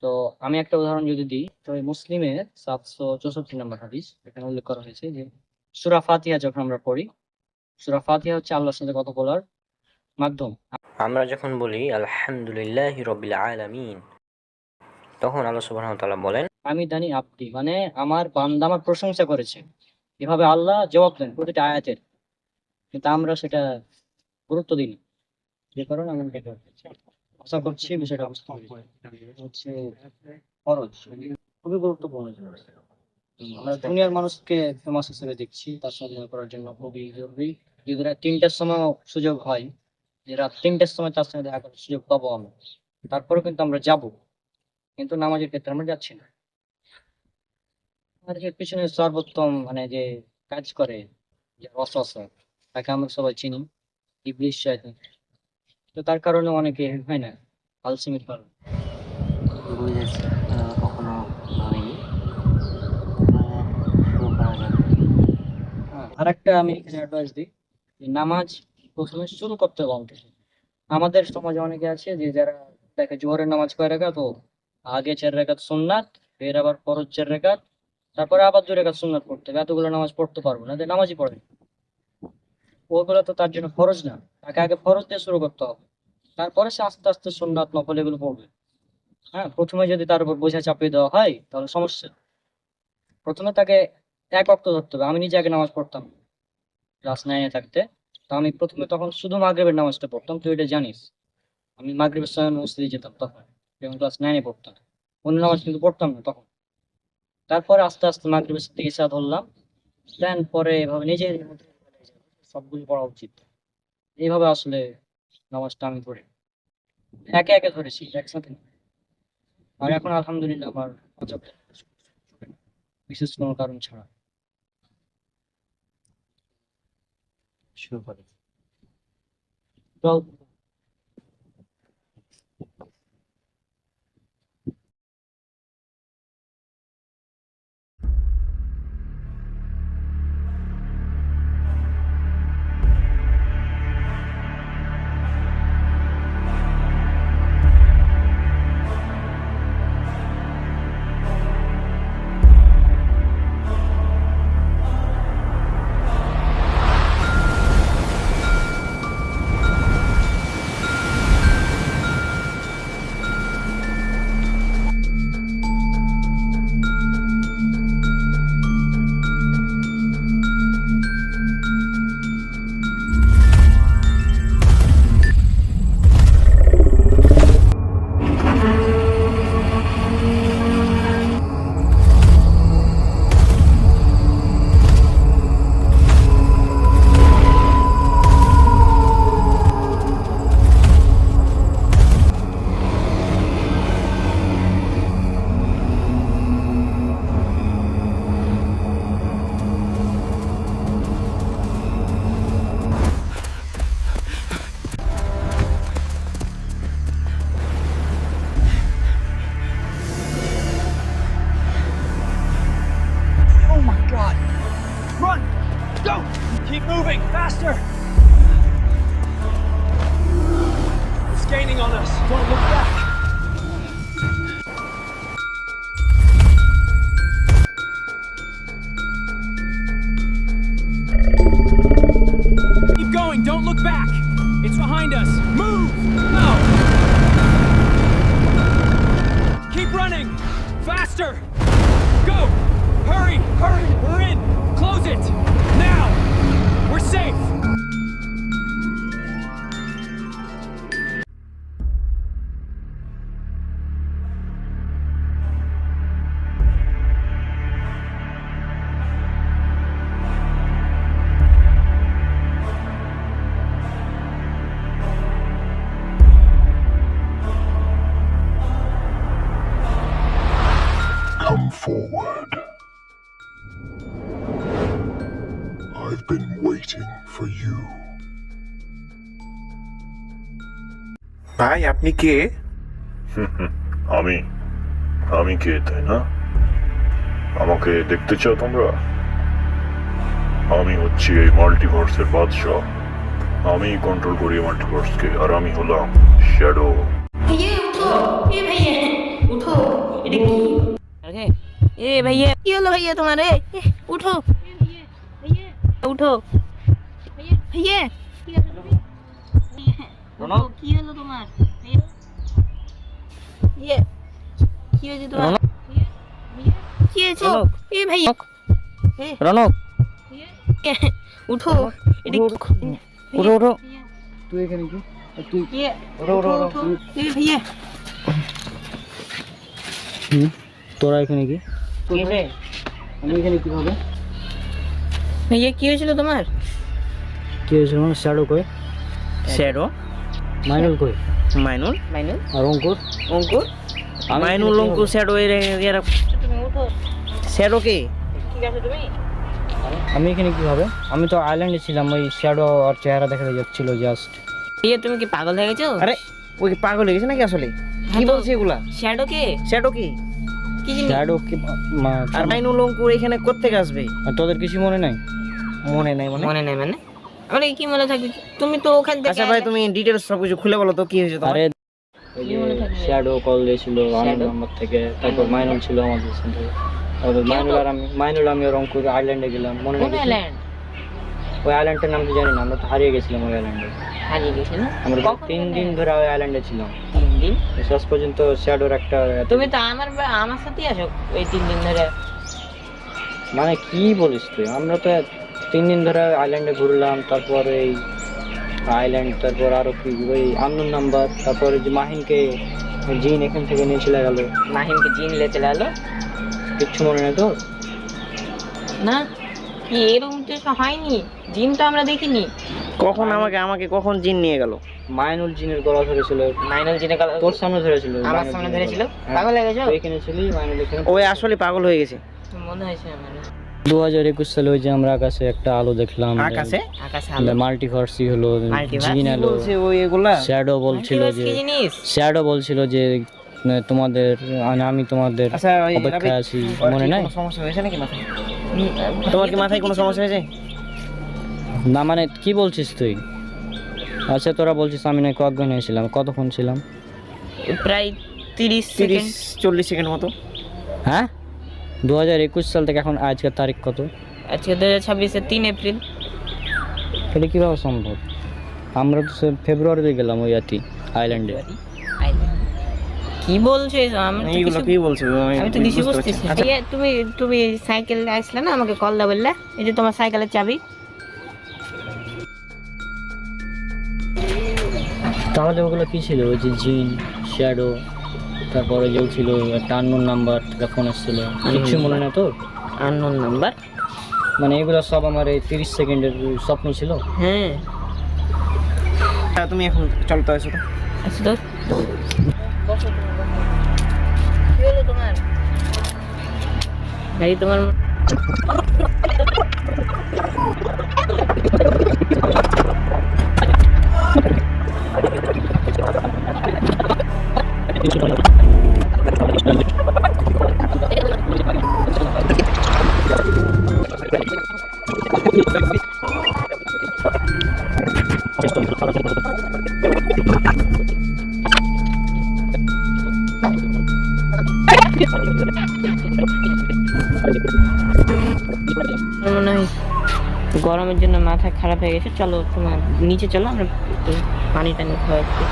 তো আমি একটা উদাহরণ যদি দিই, তো এই মুসলিমের 764 নম্বর হাদিস, এখানে উল্লেখ করা হয়েছে যে সূরা ফাতিহা যখন আমরা পড়ি, সূরা ফাতিহা হচ্ছে আল্লাহর সাথে কথা বলার মাধ্যম। আমরা যখন বলি আলহামদুলিল্লাহি রাব্বিল আলামিন, তখন আল্লাহ সুবহানাহু ওয়া তাআলা বলেন, আমি জানি আপনি, মানে আমার বান্দা আমার প্রশংসা করেছে। এভাবে আল্লাহ জবাব দেন প্রতিটা আয়াতের, কিন্তু আমরা সেটা গুরুত্ব দিই না, যে কারণে এমন এটা হচ্ছে। আশা করছি বিষয়টা হচ্ছে খরচ খুবই গুরুত্বপূর্ণ জিনিস। আমরা দুনিয়ার মানুষকে ফেমাস হিসেবে দেখছি, তার সাথে দেখা করার জন্য খুবই জরুরি। যদি রাত ৩টার সময় সুযোগ হয়, যে রাত ৩টার সময় তার সঙ্গে দেখা করার সুযোগ পাবো আমরা, তারপরেও কিন্তু আমরা যাব, কিন্তু নামাজের ক্ষেত্রে আমরা যাচ্ছি না। আর এর পিছনে সর্বোত্তম, মানে যে কাজ করে, যে ওয়াসওয়াসা, তাকে আমরা সবাই চিনি, ইবলিস শয়তান। তো তার কারণে অনেকে হয় না, আলসিমির কারণ। বুঝেছি, কখনো ভাবিনি। শুরু করা যাবে। হ্যাঁ, আর একটা আমি এখানে অ্যাডভাইস দিই, এই নামাজ প্রথমে শুরু করতে হবে অঙ্ক থেকে। আমাদের সমাজে অনেকে আছে যে যারা দেখে জোহরের নামাজ কয় রাকাত, তো আগে 4 রাকাত সুন্নাত, ফের আবার ফরজ 4 রাকাত, তারপরে আবার 2 রাকাত সুন্নাত পড়তে হবে। এতগুলো নামাজ পড়তে পারবো না, এদের নামাজই পড়ে না। ওগুলো তো তার জন্য ফরজ না, তাকে আগে ফরজ দিয়ে শুরু করতে হবে, তারপরে সে আস্তে আস্তে সুন্নাত নফল এগুলো পড়বে। হ্যাঁ, প্রথমে যদি তার উপর বোঝা চাপিয়ে দেওয়া হয় তাহলে সমস্যা। প্রথমে তাকে এক ওয়াক্ত ধরতে হবে। আমি নিজে আগে নামাজ পড়তাম ক্লাস 9-এ থাকতে, তো আমি প্রথমে তখন শুধু মাগরিবের নামাজটা পড়তাম, তুই এটা জানিস। আমি মাগরিবের সময় মসজিদে যেতাম তখন, যখন ক্লাস 9-এ পড়তাম। অন্য নামাজ কিন্তু পড়তাম না তখন। তারপরে আস্তে আস্তে মাগরিবের সাথে ইশা ধরলাম, দেন পরে এভাবে নিজের মধ্যে সবগুলো পড়া উচিত। এইভাবে আসলে নামাজটা আমি পড়ি, একে একে ধরেছি, একসাথে না। আর এখন আলহামদুলিল্লাহ আমার পাঁচ ওয়াক্ত নামাজ ছুটে না, বিশেষ কোনো কারণ ছাড়া। শুরু করে চল। Keep moving, faster! It's gaining on us. Don't look back. Keep going, don't look back. It's behind us. Move! No! Keep running! Faster! Go! Hurry! Hurry! We're in! Close it! Now! We're safe! Come forward. I've been waiting for you. ভাই আপনি কে? আমি আমি কে তাই না? আমাকে দেখতে চাও তোমরা? আমি হচ্ছি এই মাল্টিভার্সের বাদশাহ। আমি কন্ট্রোল করি মাল্টিভার্সকে, আর আমি হলাম শ্যাডো। এ ভাইয়া কি হলো ভাইয়া তোমার? উঠো উঠো ভাইয়া, কি হলো তোমার? কি হয়েছে তোমার? কি হয়েছে? এ ভাইয়া রনক, উঠো, উঠো উঠো। তুই এখানে কি? তুই উঠো উঠো উঠো। এ ভাইয়া তোরা এখানে কি? কি হয়েছে? আমি এখানে কিভাবে? ভাইয়া কি হয়েছিল তোমার? কি হয়েছিল? মানে শ্যাডো কই? শ্যাডো? মাইনুল কই? মাইনুল? মাইনুল আর অঙ্কুর? অঙ্কুর? মাইনুল, অঙ্কুর, শ্যাডো এরা। তুমি উঠো, শ্যাডো কে? ঠিক আছে তুমি? আমি এখানে কিভাবে? আমি তো আইল্যান্ডে ছিলাম, ওই শ্যাডো আর চেহারা দেখা যাচ্ছিল জাস্ট। ভাইয়া তুমি কি পাগল হয়ে গেছো? আরে ওই কি পাগল হয়ে গেছে নাকি আসলে? কি বলছে এগুলা? শ্যাডো কে? শ্যাডো কি? কি জিনিস? শ্যাডো কি? আর মাইনুল, অঙ্কুর এখানে কোত্থেকে আসবে? তোদের কিছু মনে নাই? মনে নাই মানে? মনে নেই মানে? আমার কি মনে থাকবে? তুমি তো ওখান থেকে আচ্ছা ভাই, তুমি ডিটেলস সবকিছু খুলে বলো তো কি হয়েছে তোমার? আরে ওই যে শ্যাডো কল দিয়েছিল আমার নাম্বার থেকে, তারপর মাইনুল ছিল আমাদের সাথে, তারপর মাইনুল আমি আর অঙ্কুর আইল্যান্ডে গেলাম, মনে নেই? আইল্যান্ড? ওই আইল্যান্ডের নাম তো জানি না, আমরা তো হারিয়ে গেছিলাম ওই আইল্যান্ডে। হারিয়ে গেছিল? আমরা 3 দিন ধরে ওই আইল্যান্ডে ছিলাম। 3 দিন? শেষ পর্যন্ত শ্যাডোর একটা তুমি তো আমার সাথেই আছো এই 3 দিন ধরে। মানে কি বলিস তুই? আমরা তো 3 দিন ধরে আইল্যান্ডে ঘুরলাম, তারপর এই আইল্যান্ড, তারপর আরো কি ওই আননোন নাম্বার, তারপর যে মাহিনকে জিন এখান থেকে নিয়ে চলে গেল। মাহিমকে জিন নিয়ে চলে এলো? কিচ্ছু মনে নেই তোর? না, কি এরকম তো হয়নি, জিন তো আমরা দেখিনি। কখন আমাকে কখন জিন নিয়ে গেল? মাইনুল জিনের গলা ধরেছিল। মাইনুল জিনের গলা তোর সামনে ধরেছিল? আমার সামনে ধরেছিল? পাগল হয়ে গেছো? তুই এখানে ছিলি, মাইনুল এখানে। ওই আসলে পাগল হয়ে গেছে। মনে হয়েছে আমার। 2021 সালে ওই যে আমরা আকাশে একটা আলো দেখলাম, আকাশে আলো, মাল্টিভার্সি হলো, Multiverse? জিন এলো, ওই এগুলা শ্যাডো বলছিল যে তোমাদের মানে আমি তোমাদের আচ্ছা অপেক্ষায় আছি, মনে নাই? কোনো সমস্যা হয়েছে নাকি মাথায়? তোমার কি মাথায় কোনো সমস্যা হয়েছে? না মানে কি বলছিস তুই? আচ্ছা তোরা বলছিস আমি নাকি অজ্ঞান হয়েছিলাম, কতক্ষণ ছিলাম? প্রায় 30-40 সেকেন্ড মতো। হ্যাঁ, 2021 সাল থেকে এখন আজকের তারিখ কত? আজকে 2026-এর 3 এপ্রিল। এটা কীভাবে সম্ভব? আমরা তো ফেব্রুয়ারিতে গেলাম ওই আইল্যান্ডে। কি বলছো এইগুলো? কি বলছো? আমি তো কিছু বুঝতেছি না। তুমি সাইকেল আসলে না, আমাকে কল দাও বললে, এই যে তোমার সাইকেলের চাবি। তাহলে ওগুলো কি ছিল? ওই যে জিন, শ্যাডো, তারপরে যে ছিল একটা আননোন নাম্বার থেকে ফোন এসেছিল, কিচ্ছু মনে না তোর? আননোন নাম্বার মানে এগুলো সব আমার এই 30 সেকেন্ডের স্বপ্ন ছিল। হ্যাঁ, তুমি এখন চলতে আসো তো। আচ্ছা তো কি হলো তোমার? এই তোমার মনে হয় গরমের জন্য মাথা খারাপ হয়ে গেছে। চলো তোমার নিচে চলো, আমরা একটু পানি টানি খাওয়াচ্ছি।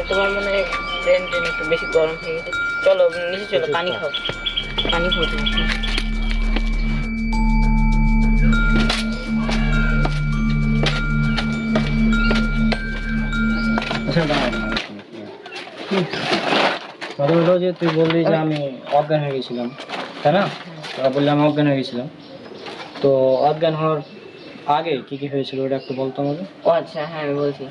তোমার মনে হয় ব্রেন একটু বেশি গরম হয়ে গেছে। চলো নিচে চলো, পানি খাও, পানি খাও তুমি। কথা হলো যে তুই বললি যে আমি অজ্ঞান হয়ে গেছিলাম, তাই না? তোরা বললি আমি অজ্ঞান হয়ে গেছিলাম, তো অজ্ঞান হওয়ার আগে কি কি হয়েছিল ওটা একটু বলতো আমাকে। ও আচ্ছা, হ্যাঁ আমি বলছি।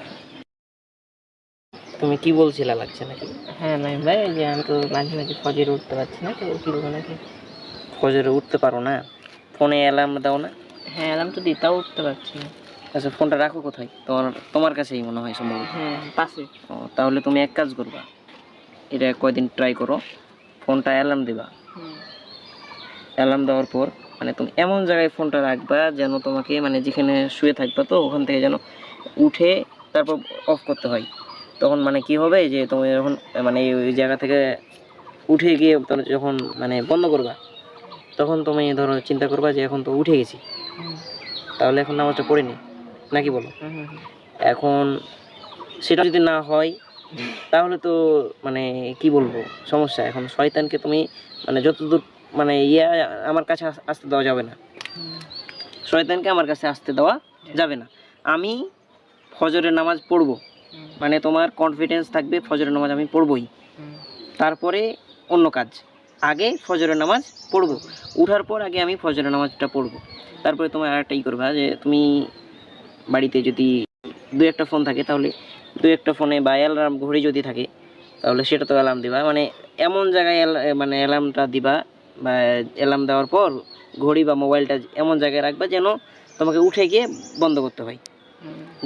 তুমি কি বলছিলা, লাগছে নাকি? হ্যাঁ ভাই, ভাই যে আমি তো মাঝে মাঝে ফজরে উঠতে পারছি না, তো কি বলবো নাকি? ফজরে উঠতে পারো না? ফোনে অ্যালার্ম দাও না? হ্যাঁ অ্যালার্ম তো দিই, তাও উঠতে পারছি না। আচ্ছা ফোনটা রাখো কোথায়? তোমার কাছেই মনে হয় সম্ভবত। হ্যাঁ পাশে। ও তাহলে তুমি এক কাজ করবা, এটা কয়দিন ট্রাই করো, ফোনটা অ্যালার্ম দিবা। অ্যালার্ম দেওয়ার পর মানে তুমি এমন জায়গায় ফোনটা রাখবা যেন তোমাকে মানে যেখানে শুয়ে থাকবা, তো ওখান থেকে যেন উঠে তারপর অফ করতে হয়। তখন মানে কি হবে যে তুমি যখন মানে ওই জায়গা থেকে উঠে গিয়ে যখন মানে বন্ধ করবা, তখন তুমি ধরো চিন্তা করবা যে এখন তো উঠে গেছি, তাহলে এখন নামাজটা পড়িনি, নাকি বলো? এখন সেটা যদি না হয় তাহলে তো মানে কি বলবো সমস্যা। এখন শয়তানকে তুমি মানে যতদূর মানে আমার কাছে আসতে দেওয়া যাবে না, শয়তানকে আমার কাছে আসতে দেওয়া যাবে না। আমি ফজরের নামাজ পড়বো, মানে তোমার কনফিডেন্স থাকবে ফজরের নামাজ আমি পড়বই, তারপরে অন্য কাজ। আগে ফজরের নামাজ পড়বো, উঠার পর আগে আমি ফজরের নামাজটা পড়বো। তারপরে তোমার আরেকটাই করবা যে তুমি বাড়িতে যদি 2-1টা ফোন থাকে, তাহলে 2-1টা ফোনে বা অ্যালার্ম ঘড়ি যদি থাকে, তাহলে সেটা তো অ্যালার্ম দিবা, মানে এমন জায়গায় মানে অ্যালার্মটা দিবা, বা অ্যালার্ম দেওয়ার পর ঘড়ি বা মোবাইলটা এমন জায়গায় রাখবা যেন তোমাকে উঠে গিয়ে বন্ধ করতে হয়,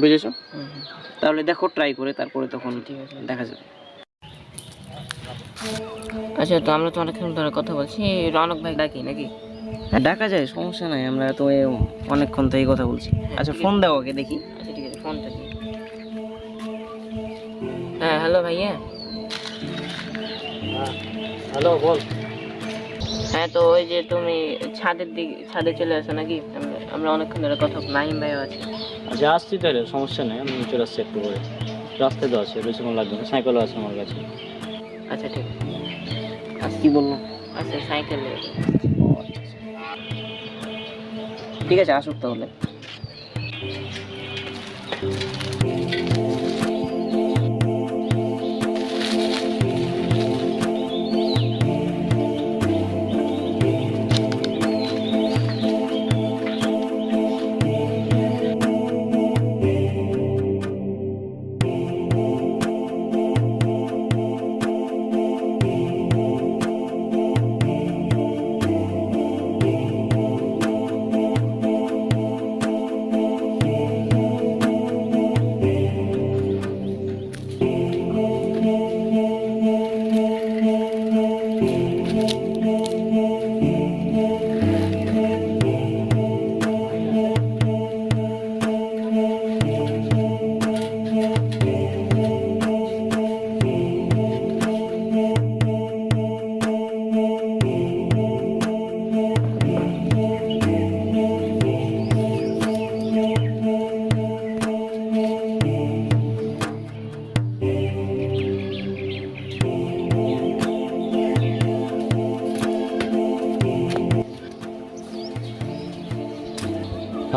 বুঝেছো? তাহলে দেখো ট্রাই করে, তারপরে তখন দেখা যাবে। আচ্ছা তো আমরা তো অনেকক্ষণ ধরে কথা বলছি, রনক ভাই ডাকি নাকি? হ্যাঁ ডাকা যায়, সমস্যা নাই, আমরা তো অনেকক্ষণ থেকে কথা বলছি। আচ্ছা ফোন দাও ওকে দেখি। আচ্ছা ঠিক আছে, ফোনটা দিই। হ্যাঁ হ্যালো ভাইয়া। হ্যালো বল। হ্যাঁ তো ওই যে তুমি ছাদে চলে আসো নাকি? আমরা অনেকক্ষণ ধরে কথা, নাইম ভাইও আছে। আচ্ছা আসছি তাহলে, সমস্যা নেই, আমি চলে আসছি একটু করে। রাস্তায় তো আছে, বেশিক্ষণ লাগবে না, সাইকেলও আছে আমার কাছে। আচ্ছা ঠিক আছে। আজ কি বললো? আচ্ছা সাইকেলে। ঠিক আছে আসুক তাহলে।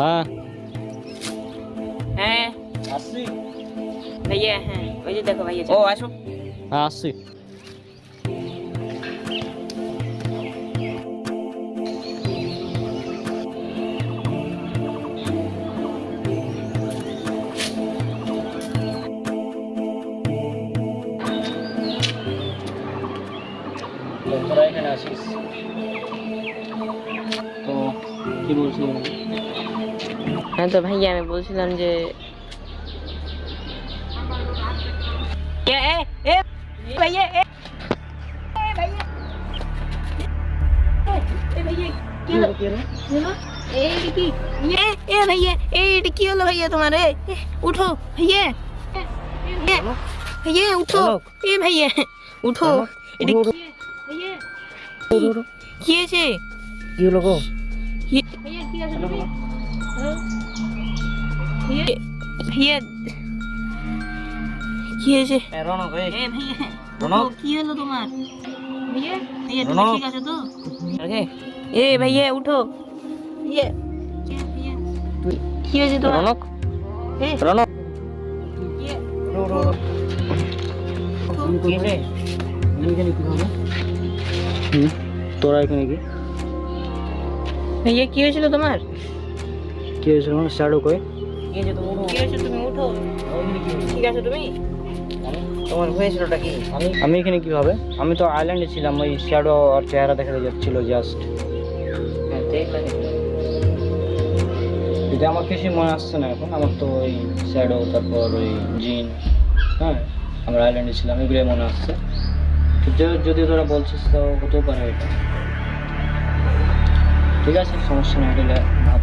হ্যাঁ হ্যাঁ আসছি। ভাইয়া, হ্যাঁ ওই যে দেখো ভাইয়া। ও আসো। হ্যাঁ আসছি। তোরা এখানে আসিস তো কি বলছিস? হ্যাঁ তো ভাইয়া আমি বলছিলাম যে ভাইয়া কি হলো ভাইয়া তোমার? উঠো ভাইয়া, ভাইয়া উঠো, ভাইয়া উঠো। এটা ভাইয়া কি হয়েছে? কি হলো গো? ভাইয়া কি আছে তুমি? ভাইয়া কি হয়েছে? রনক ভাইয়া রনক কি হলো তোমার? ভাইয়া ভাইয়া তুমি রনক। ঠিক আছে তো? আরে ভাইয়া উঠো। ভাইয়া কি হয়েছে তোমার? রনক এ, রনক ভাইয়া, রো রো রো। কি হয়েছে? এখানে কি হবে? তোরা এখানে কি ভাইয়া কি হয়েছিল তোমার? কি হয়েছে? আমার শ্যাডো কই? কি হয়েছে? তুমি উঠো। কি হয়েছে? তুমি উঠো। ঠিক আছে তুমি? তোমার হয়েছিলটা কি? আমি এখানে কিভাবে? আমি তো আইল্যান্ডে ছিলাম, ওই শ্যাডো আর চেহারা দেখা যাচ্ছিল জাস্ট। হ্যাঁ দেখলাম। এটা আমার কিছু মনে আসছে না এখন। আমার তো ওই শ্যাডো, তারপর ওই জিন, হ্যাঁ আমরা আইল্যান্ডে ছিলাম, এগুলোই মনে আসছে। তো যদি তোরা বলছিস তো হতেও পারে এটা। ঠিক আছে, সমস্যা নেই, এটা ভাব।